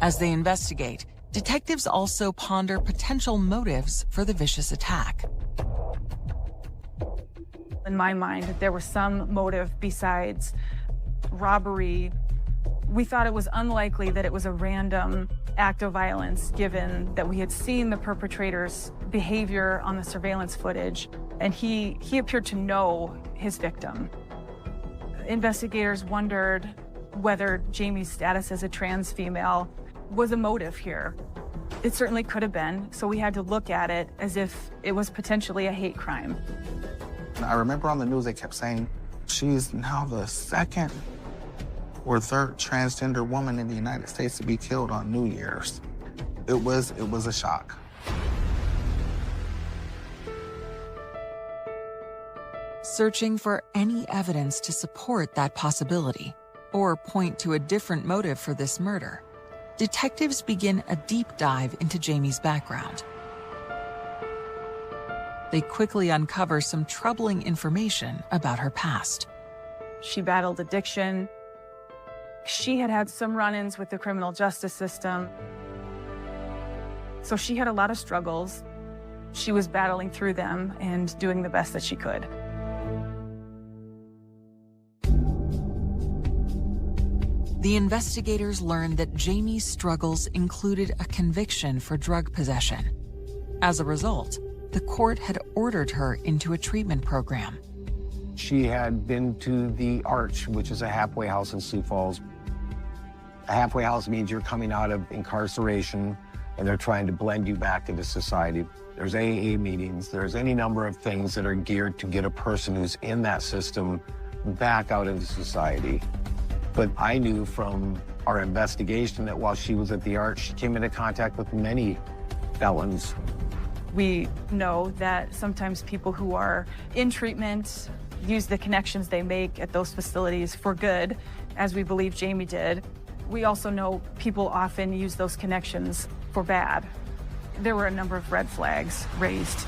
As they investigate, detectives also ponder potential motives for the vicious attack. In my mind, there was some motive besides robbery. We thought it was unlikely that it was a random act of violence, given that we had seen the perpetrator's behavior on the surveillance footage, and he appeared to know his victim. Investigators wondered whether Jamie's status as a trans female was a motive here. It certainly could have been, so we had to look at it as if it was potentially a hate crime. I remember on the news they kept saying, she's now the second or third transgender woman in the United States to be killed on New Year's. It was a shock. Searching for any evidence to support that possibility or point to a different motive for this murder, detectives begin a deep dive into Jamie's background. They quickly uncover some troubling information about her past. She battled addiction. She had had some run-ins with the criminal justice system. So she had a lot of struggles. She was battling through them and doing the best that she could. The investigators learned that Jamie's struggles included a conviction for drug possession. As a result, the court had ordered her into a treatment program. She had been to the Arch, which is a halfway house in Sioux Falls. A halfway house means you're coming out of incarceration and they're trying to blend you back into society. There's AA meetings, there's any number of things that are geared to get a person who's in that system back out into society. But I knew from our investigation that while she was at the Arch, she came into contact with many felons. We know that sometimes people who are in treatment use the connections they make at those facilities for good, as we believe Jamie did. We also know people often use those connections for bad. There were a number of red flags raised.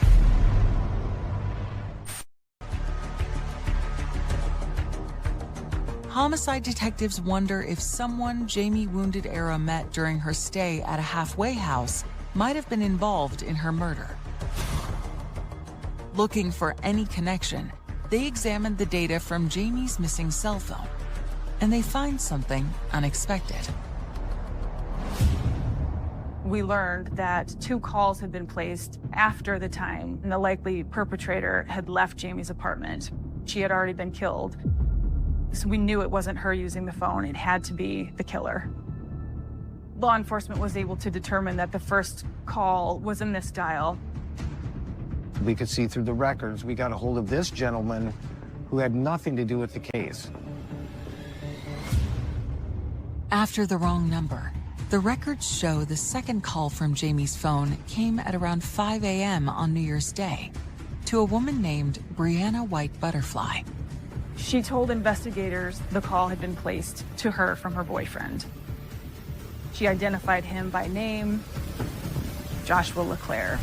Homicide detectives wonder if someone Jamie Wounded Era met during her stay at a halfway house might have been involved in her murder. Looking for any connection, they examined the data from Jamie's missing cell phone, and they find something unexpected. We learned that 2 calls had been placed after the time the likely perpetrator had left Jamie's apartment. She had already been killed. So we knew it wasn't her using the phone. It had to be the killer. Law enforcement was able to determine that the first call was in this dial. We could see through the records. We got a hold of this gentleman who had nothing to do with the case. After the wrong number, the records show the second call from Jamie's phone came at around 5 a.m. on New Year's Day to a woman named Brianna White Butterfly. She told investigators the call had been placed to her from her boyfriend. She identified him by name, Joshua LeClaire.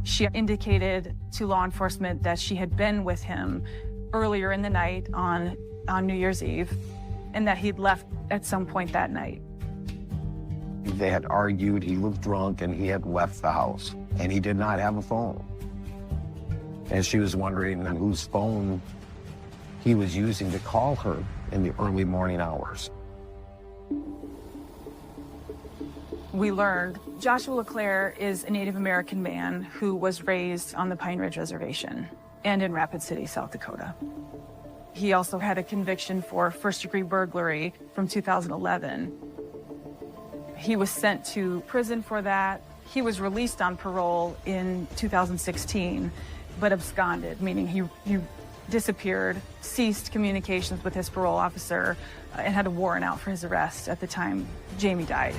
She indicated to law enforcement that she had been with him earlier in the night on New Year's Eve, and that he'd left at some point that night. They had argued, he was drunk, and he had left the house, and he did not have a phone. And she was wondering whose phone he was using to call her in the early morning hours. We learned Joshua LeClaire is a Native American man who was raised on the Pine Ridge Reservation and in Rapid City, South Dakota. He also had a conviction for first-degree burglary from 2011. He was sent to prison for that. He was released on parole in 2016, but absconded, meaning he disappeared, ceased communications with his parole officer, and had a warrant out for his arrest at the time Jamie died.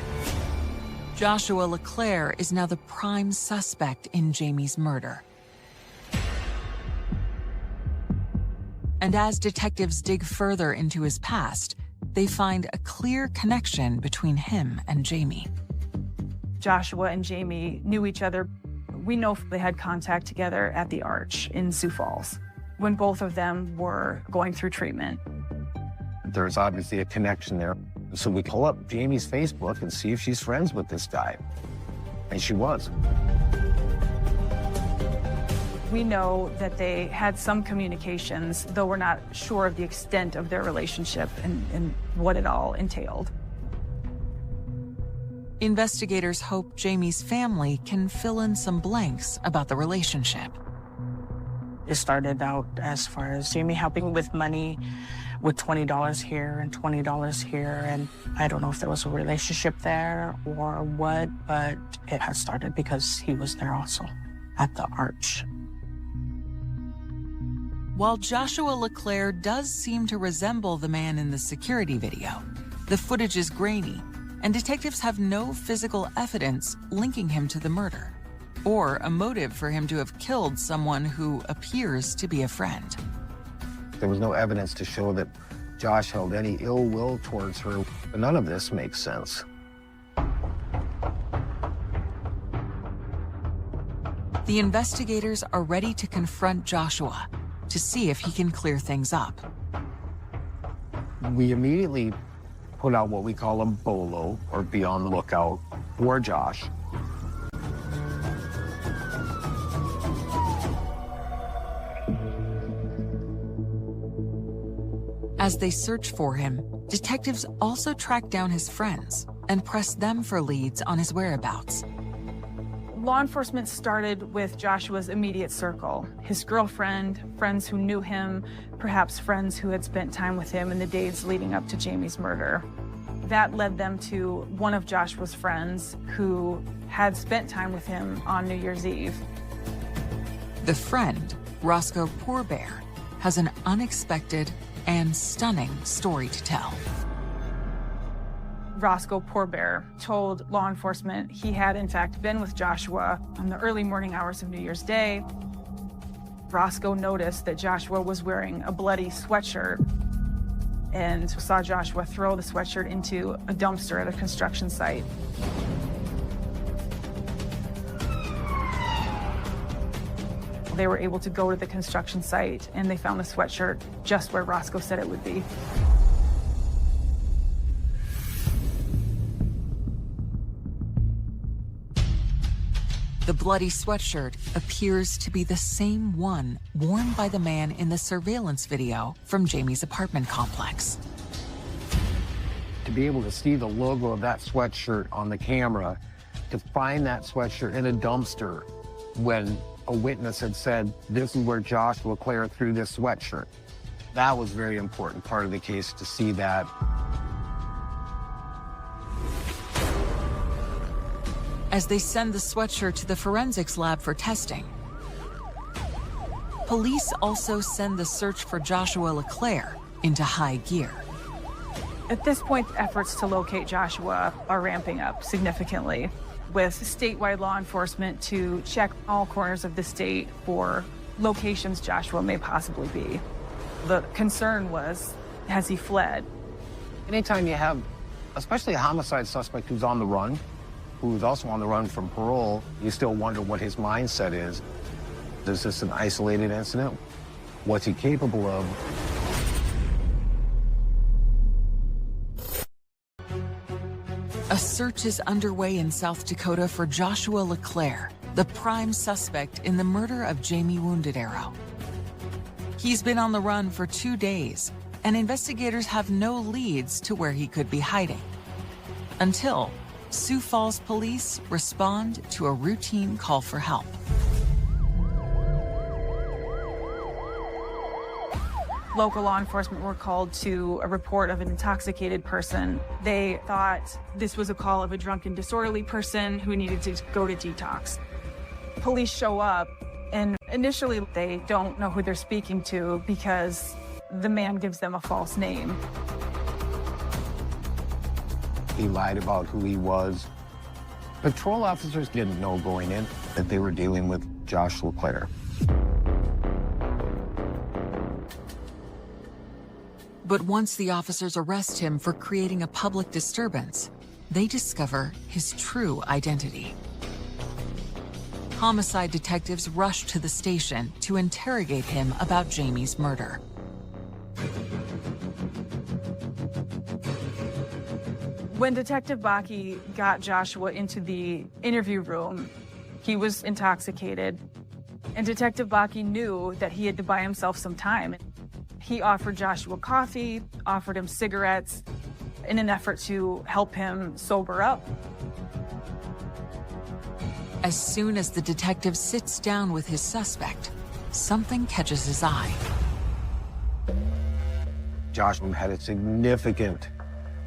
Joshua LeClaire is now the prime suspect in Jamie's murder. And as detectives dig further into his past, they find a clear connection between him and Jamie. Joshua and Jamie knew each other. We know they had contact together at the Arch in Sioux Falls when both of them were going through treatment. There's obviously a connection there. So we pull up Jamie's Facebook and see if she's friends with this guy. And she was. We know that they had some communications, though we're not sure of the extent of their relationship and what it all entailed. Investigators hope Jamie's family can fill in some blanks about the relationship. It started out as far as Jamie helping with money, with $20 here and $20 here. And I don't know if there was a relationship there or what, but it had started because he was there also at the Arch. While Joshua LeClaire does seem to resemble the man in the security video, the footage is grainy, and detectives have no physical evidence linking him to the murder, or a motive for him to have killed someone who appears to be a friend. There was no evidence to show that Josh held any ill will towards her. None of this makes sense. The investigators are ready to confront Joshua to see if he can clear things up. We immediately put out what we call a BOLO, or be on the lookout, for Josh. As they search for him, detectives also track down his friends and press them for leads on his whereabouts. Law enforcement started with Joshua's immediate circle, his girlfriend, friends who knew him, perhaps friends who had spent time with him in the days leading up to Jamie's murder. That led them to one of Joshua's friends who had spent time with him on New Year's Eve. The friend, Roscoe Poorbear, has an unexpected and stunning story to tell. Roscoe Poorbear told law enforcement he had in fact been with Joshua on the early morning hours of New Year's Day. Roscoe noticed that Joshua was wearing a bloody sweatshirt and saw Joshua throw the sweatshirt into a dumpster at a construction site. They were able to go to the construction site and they found the sweatshirt just where Roscoe said it would be. The bloody sweatshirt appears to be the same one worn by the man in the surveillance video from Jamie's apartment complex. To be able to see the logo of that sweatshirt on the camera, to find that sweatshirt in a dumpster when a witness had said, this is where Joshua Clare threw this sweatshirt. That was a very important part of the case, to see that. As they send the sweatshirt to the forensics lab for testing, police also send the search for Joshua LeClaire into high gear. At this point, efforts to locate Joshua are ramping up significantly, with statewide law enforcement to check all corners of the state for locations Joshua may possibly be. The concern was, has he fled? Anytime you have, especially a homicide suspect who's on the run, who's also on the run from parole, you still wonder what his mindset is. Is this an isolated incident? What's he capable of? A search is underway in South Dakota for Joshua LeClaire, the prime suspect in the murder of Jamie Wounded Arrow. He's been on the run for 2 days, and investigators have no leads to where he could be hiding. Until Sioux Falls police respond to a routine call for help. Local law enforcement were called to a report of an intoxicated person. They thought this was a call of a drunken, disorderly person who needed to go to detox. Police show up, and initially they don't know who they're speaking to because the man gives them a false name. He lied about who he was. Patrol officers didn't know going in that they were dealing with Josh LeClaire. But once the officers arrest him for creating a public disturbance, they discover his true identity. Homicide detectives rush to the station to interrogate him about Jamie's murder. When Detective Bakke got Joshua into the interview room, he was intoxicated, and Detective Bakke knew that he had to buy himself some time. He offered Joshua coffee, offered him cigarettes in an effort to help him sober up. As soon as the detective sits down with his suspect, something catches his eye. Joshua had a significant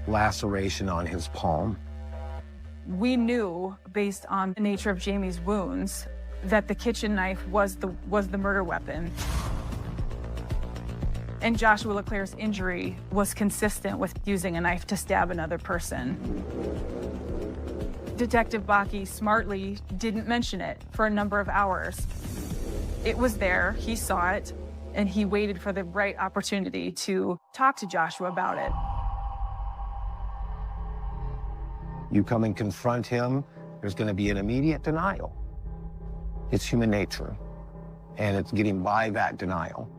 laceration on his palm. We knew, based on the nature of Jamie's wounds, that the kitchen knife was the murder weapon. And Joshua LeClaire's injury was consistent with using a knife to stab another person. Detective Bakke smartly didn't mention it for a number of hours. It was there, he saw it, and he waited for the right opportunity to talk to Joshua about it. You come and confront him, there's going to be an immediate denial. It's human nature, and it's getting by that denial.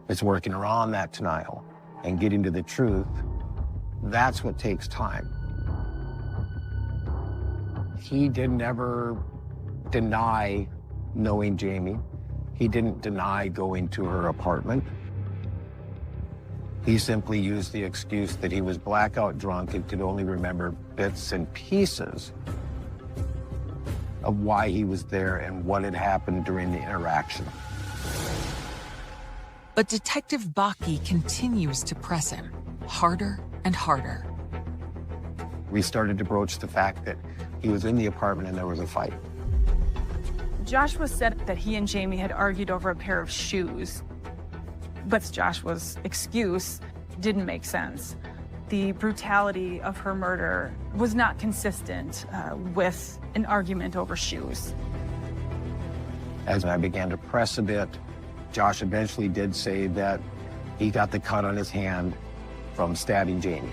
It's working around that denial. and getting to the truth, that's what takes time. He didn't ever deny knowing Jamie. He didn't deny going to her apartment. He simply used the excuse that he was blackout drunk and could only remember bits and pieces of why he was there and what had happened during the interaction. But Detective Baki continues to press him harder and harder. We started to broach the fact that he was in the apartment and there was a fight. Joshua said that he and Jamie had argued over a pair of shoes, but Joshua's excuse didn't make sense. The brutality of her murder was not consistent with an argument over shoes. As I began to press a bit, Josh eventually did say that he got the cut on his hand from stabbing Jamie.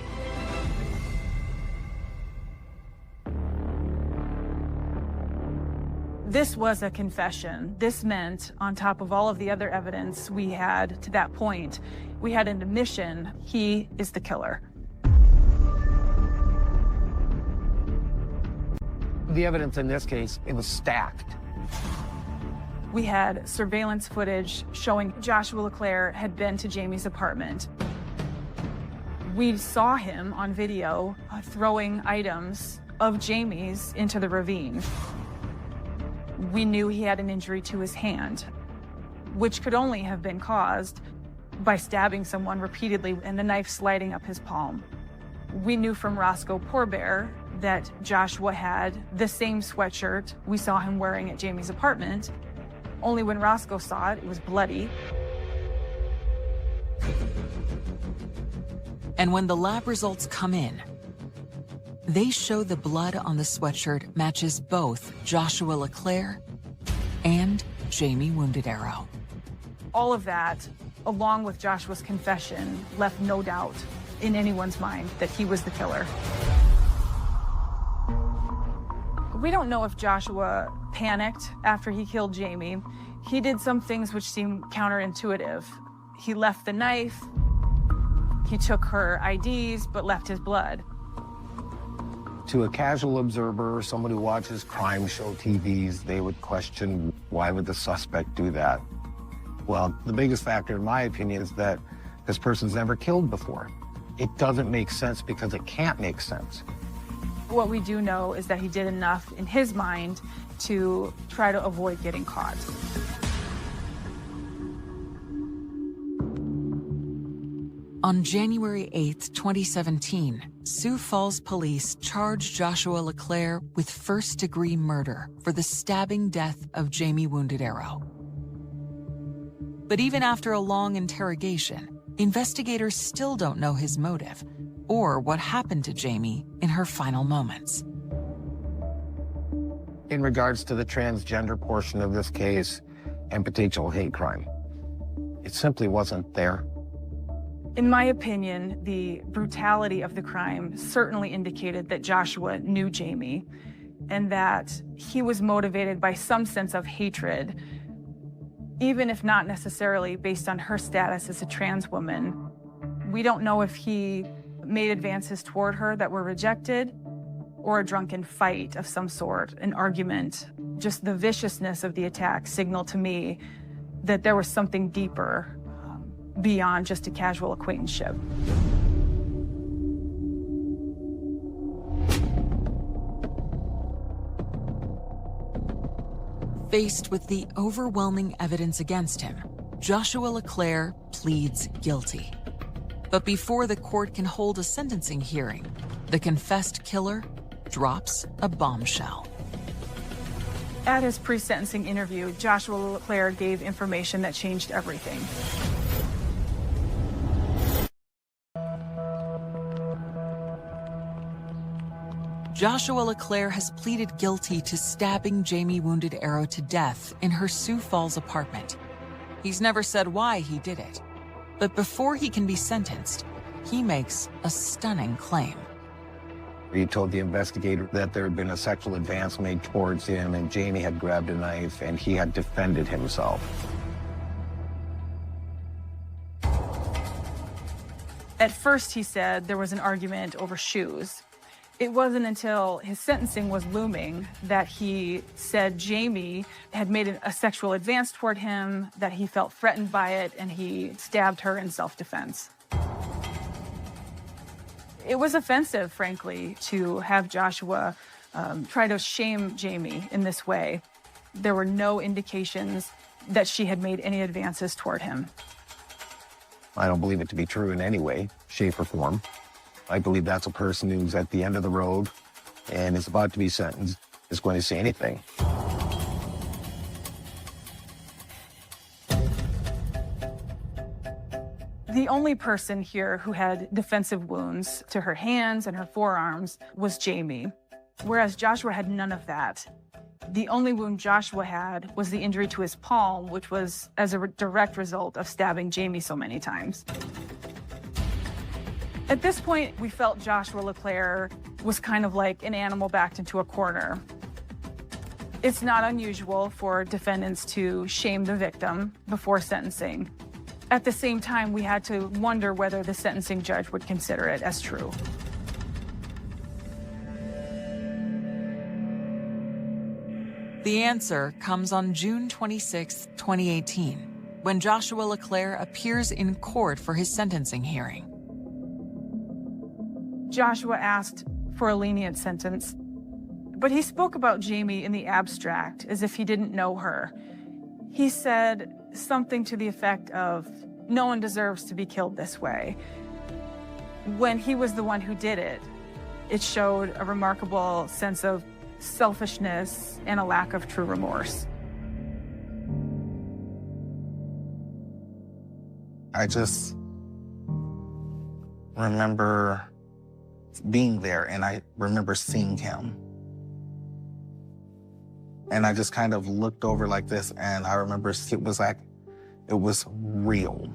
This was a confession. This meant, on top of all of the other evidence we had to that point, we had an admission: he is the killer. The evidence in this case, it was stacked. We had surveillance footage showing Joshua LeClaire had been to Jamie's apartment. We saw him on video throwing items of Jamie's into the ravine. We knew he had an injury to his hand, which could only have been caused by stabbing someone repeatedly and the knife sliding up his palm. We knew from Roscoe Poorbear that Joshua had the same sweatshirt we saw him wearing at Jamie's apartment, only when Roscoe saw it, it was bloody. And when the lab results come in, they show the blood on the sweatshirt matches both Joshua LeClaire and Jamie Wounded Arrow. All of that, along with Joshua's confession, left no doubt in anyone's mind that he was the killer. We don't know if Joshua panicked after he killed Jamie. He did some things which seem counterintuitive. He left the knife, he took her IDs, but left his blood. To a casual observer, someone who watches crime show TVs, they would question, why would the suspect do that? Well, the biggest factor, in my opinion, is that this person's never killed before. It doesn't make sense because it can't make sense. What we do know is that he did enough in his mind to try to avoid getting caught. On January 8th, 2017, Sioux Falls police charged Joshua LeClaire with first-degree murder for the stabbing death of Jamie Wounded Arrow. But even after a long interrogation, investigators still don't know his motive or what happened to Jamie in her final moments. In regards to the transgender portion of this case and potential hate crime, it simply wasn't there. In my opinion, the brutality of the crime certainly indicated that Joshua knew Jamie and that he was motivated by some sense of hatred, even if not necessarily based on her status as a trans woman. We don't know if he made advances toward her that were rejected or a drunken fight of some sort, an argument. Just the viciousness of the attack signaled to me that there was something deeper beyond just a casual acquaintanceship. Faced with the overwhelming evidence against him, Joshua LeClaire pleads guilty. But before the court can hold a sentencing hearing, the confessed killer drops a bombshell. At his pre-sentencing interview, Joshua LeClaire gave information that changed everything. Joshua LeClaire has pleaded guilty to stabbing Jamie Wounded Arrow to death in her Sioux Falls apartment. He's never said why he did it, but before he can be sentenced, he makes a stunning claim. He told the investigator that there had been a sexual advance made towards him and Jamie had grabbed a knife and he had defended himself. At first, he said there was an argument over shoes. It wasn't until his sentencing was looming that he said Jamie had made a sexual advance toward him, that he felt threatened by it, and he stabbed her in self-defense. It was offensive, frankly, to have Joshua try to shame Jamie in this way. There were no indications that she had made any advances toward him. I don't believe it to be true in any way, shape, or form. I believe that's a person who's at the end of the road and is about to be sentenced is going to say anything. The only person here who had defensive wounds to her hands and her forearms was Jamie, whereas Joshua had none of that. The only wound Joshua had was the injury to his palm, which was as a direct result of stabbing Jamie so many times. At this point, we felt Joshua LeClaire was kind of like an animal backed into a corner. It's not unusual for defendants to shame the victim before sentencing. At the same time, we had to wonder whether the sentencing judge would consider it as true. The answer comes on June 26, 2018, when Joshua LeClaire appears in court for his sentencing hearing. Joshua asked for a lenient sentence, but he spoke about Jamie in the abstract as if he didn't know her. He said something to the effect of, "No one deserves to be killed this way." When he was the one who did it, it showed a remarkable sense of selfishness and a lack of true remorse. I just remember being there, and I remember seeing him. And I just kind of looked over like this, and I remember it was like, it was real.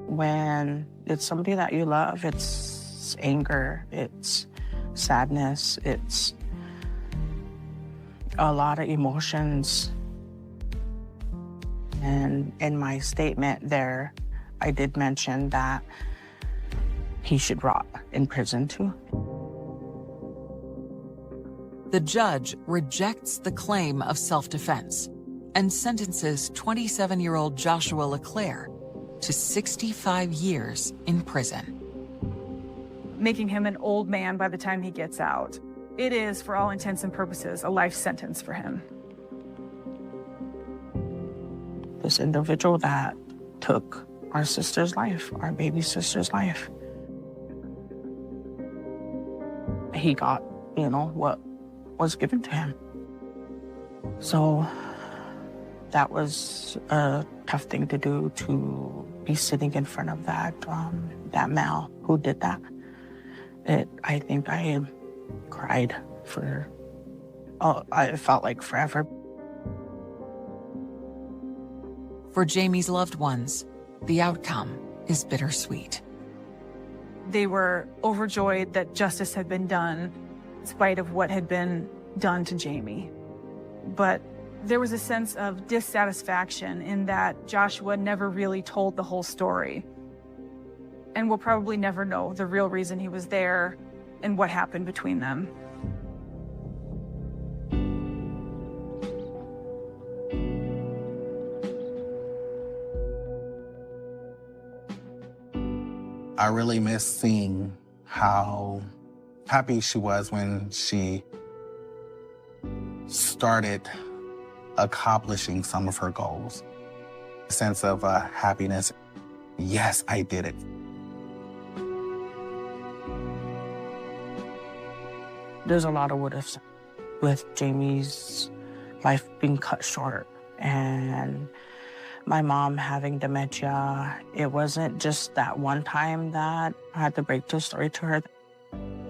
When it's somebody that you love, it's anger, it's sadness, it's a lot of emotions. And in my statement there, I did mention that he should rot in prison too. The judge rejects the claim of self-defense and sentences 27-year-old Joshua LeClaire to 65 years in prison, making him an old man by the time he gets out. It is, for all intents and purposes, a life sentence for him. This individual that took our sister's life, our baby sister's life, he got, what was given to him. So that was a tough thing to do, to be sitting in front of that male who did that. I think I cried for, it felt like forever. For Jamie's loved ones, the outcome is bittersweet. They were overjoyed that justice had been done, in spite of what had been done to Jamie. But there was a sense of dissatisfaction in that Joshua never really told the whole story. And we'll probably never know the real reason he was there and what happened between them. I really miss seeing how happy she was when she started accomplishing some of her goals. A sense of happiness. Yes, I did it. There's a lot of what-ifs with Jamie's life being cut short and my mom having dementia. It wasn't just that one time that I had to break the story to her.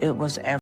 It was every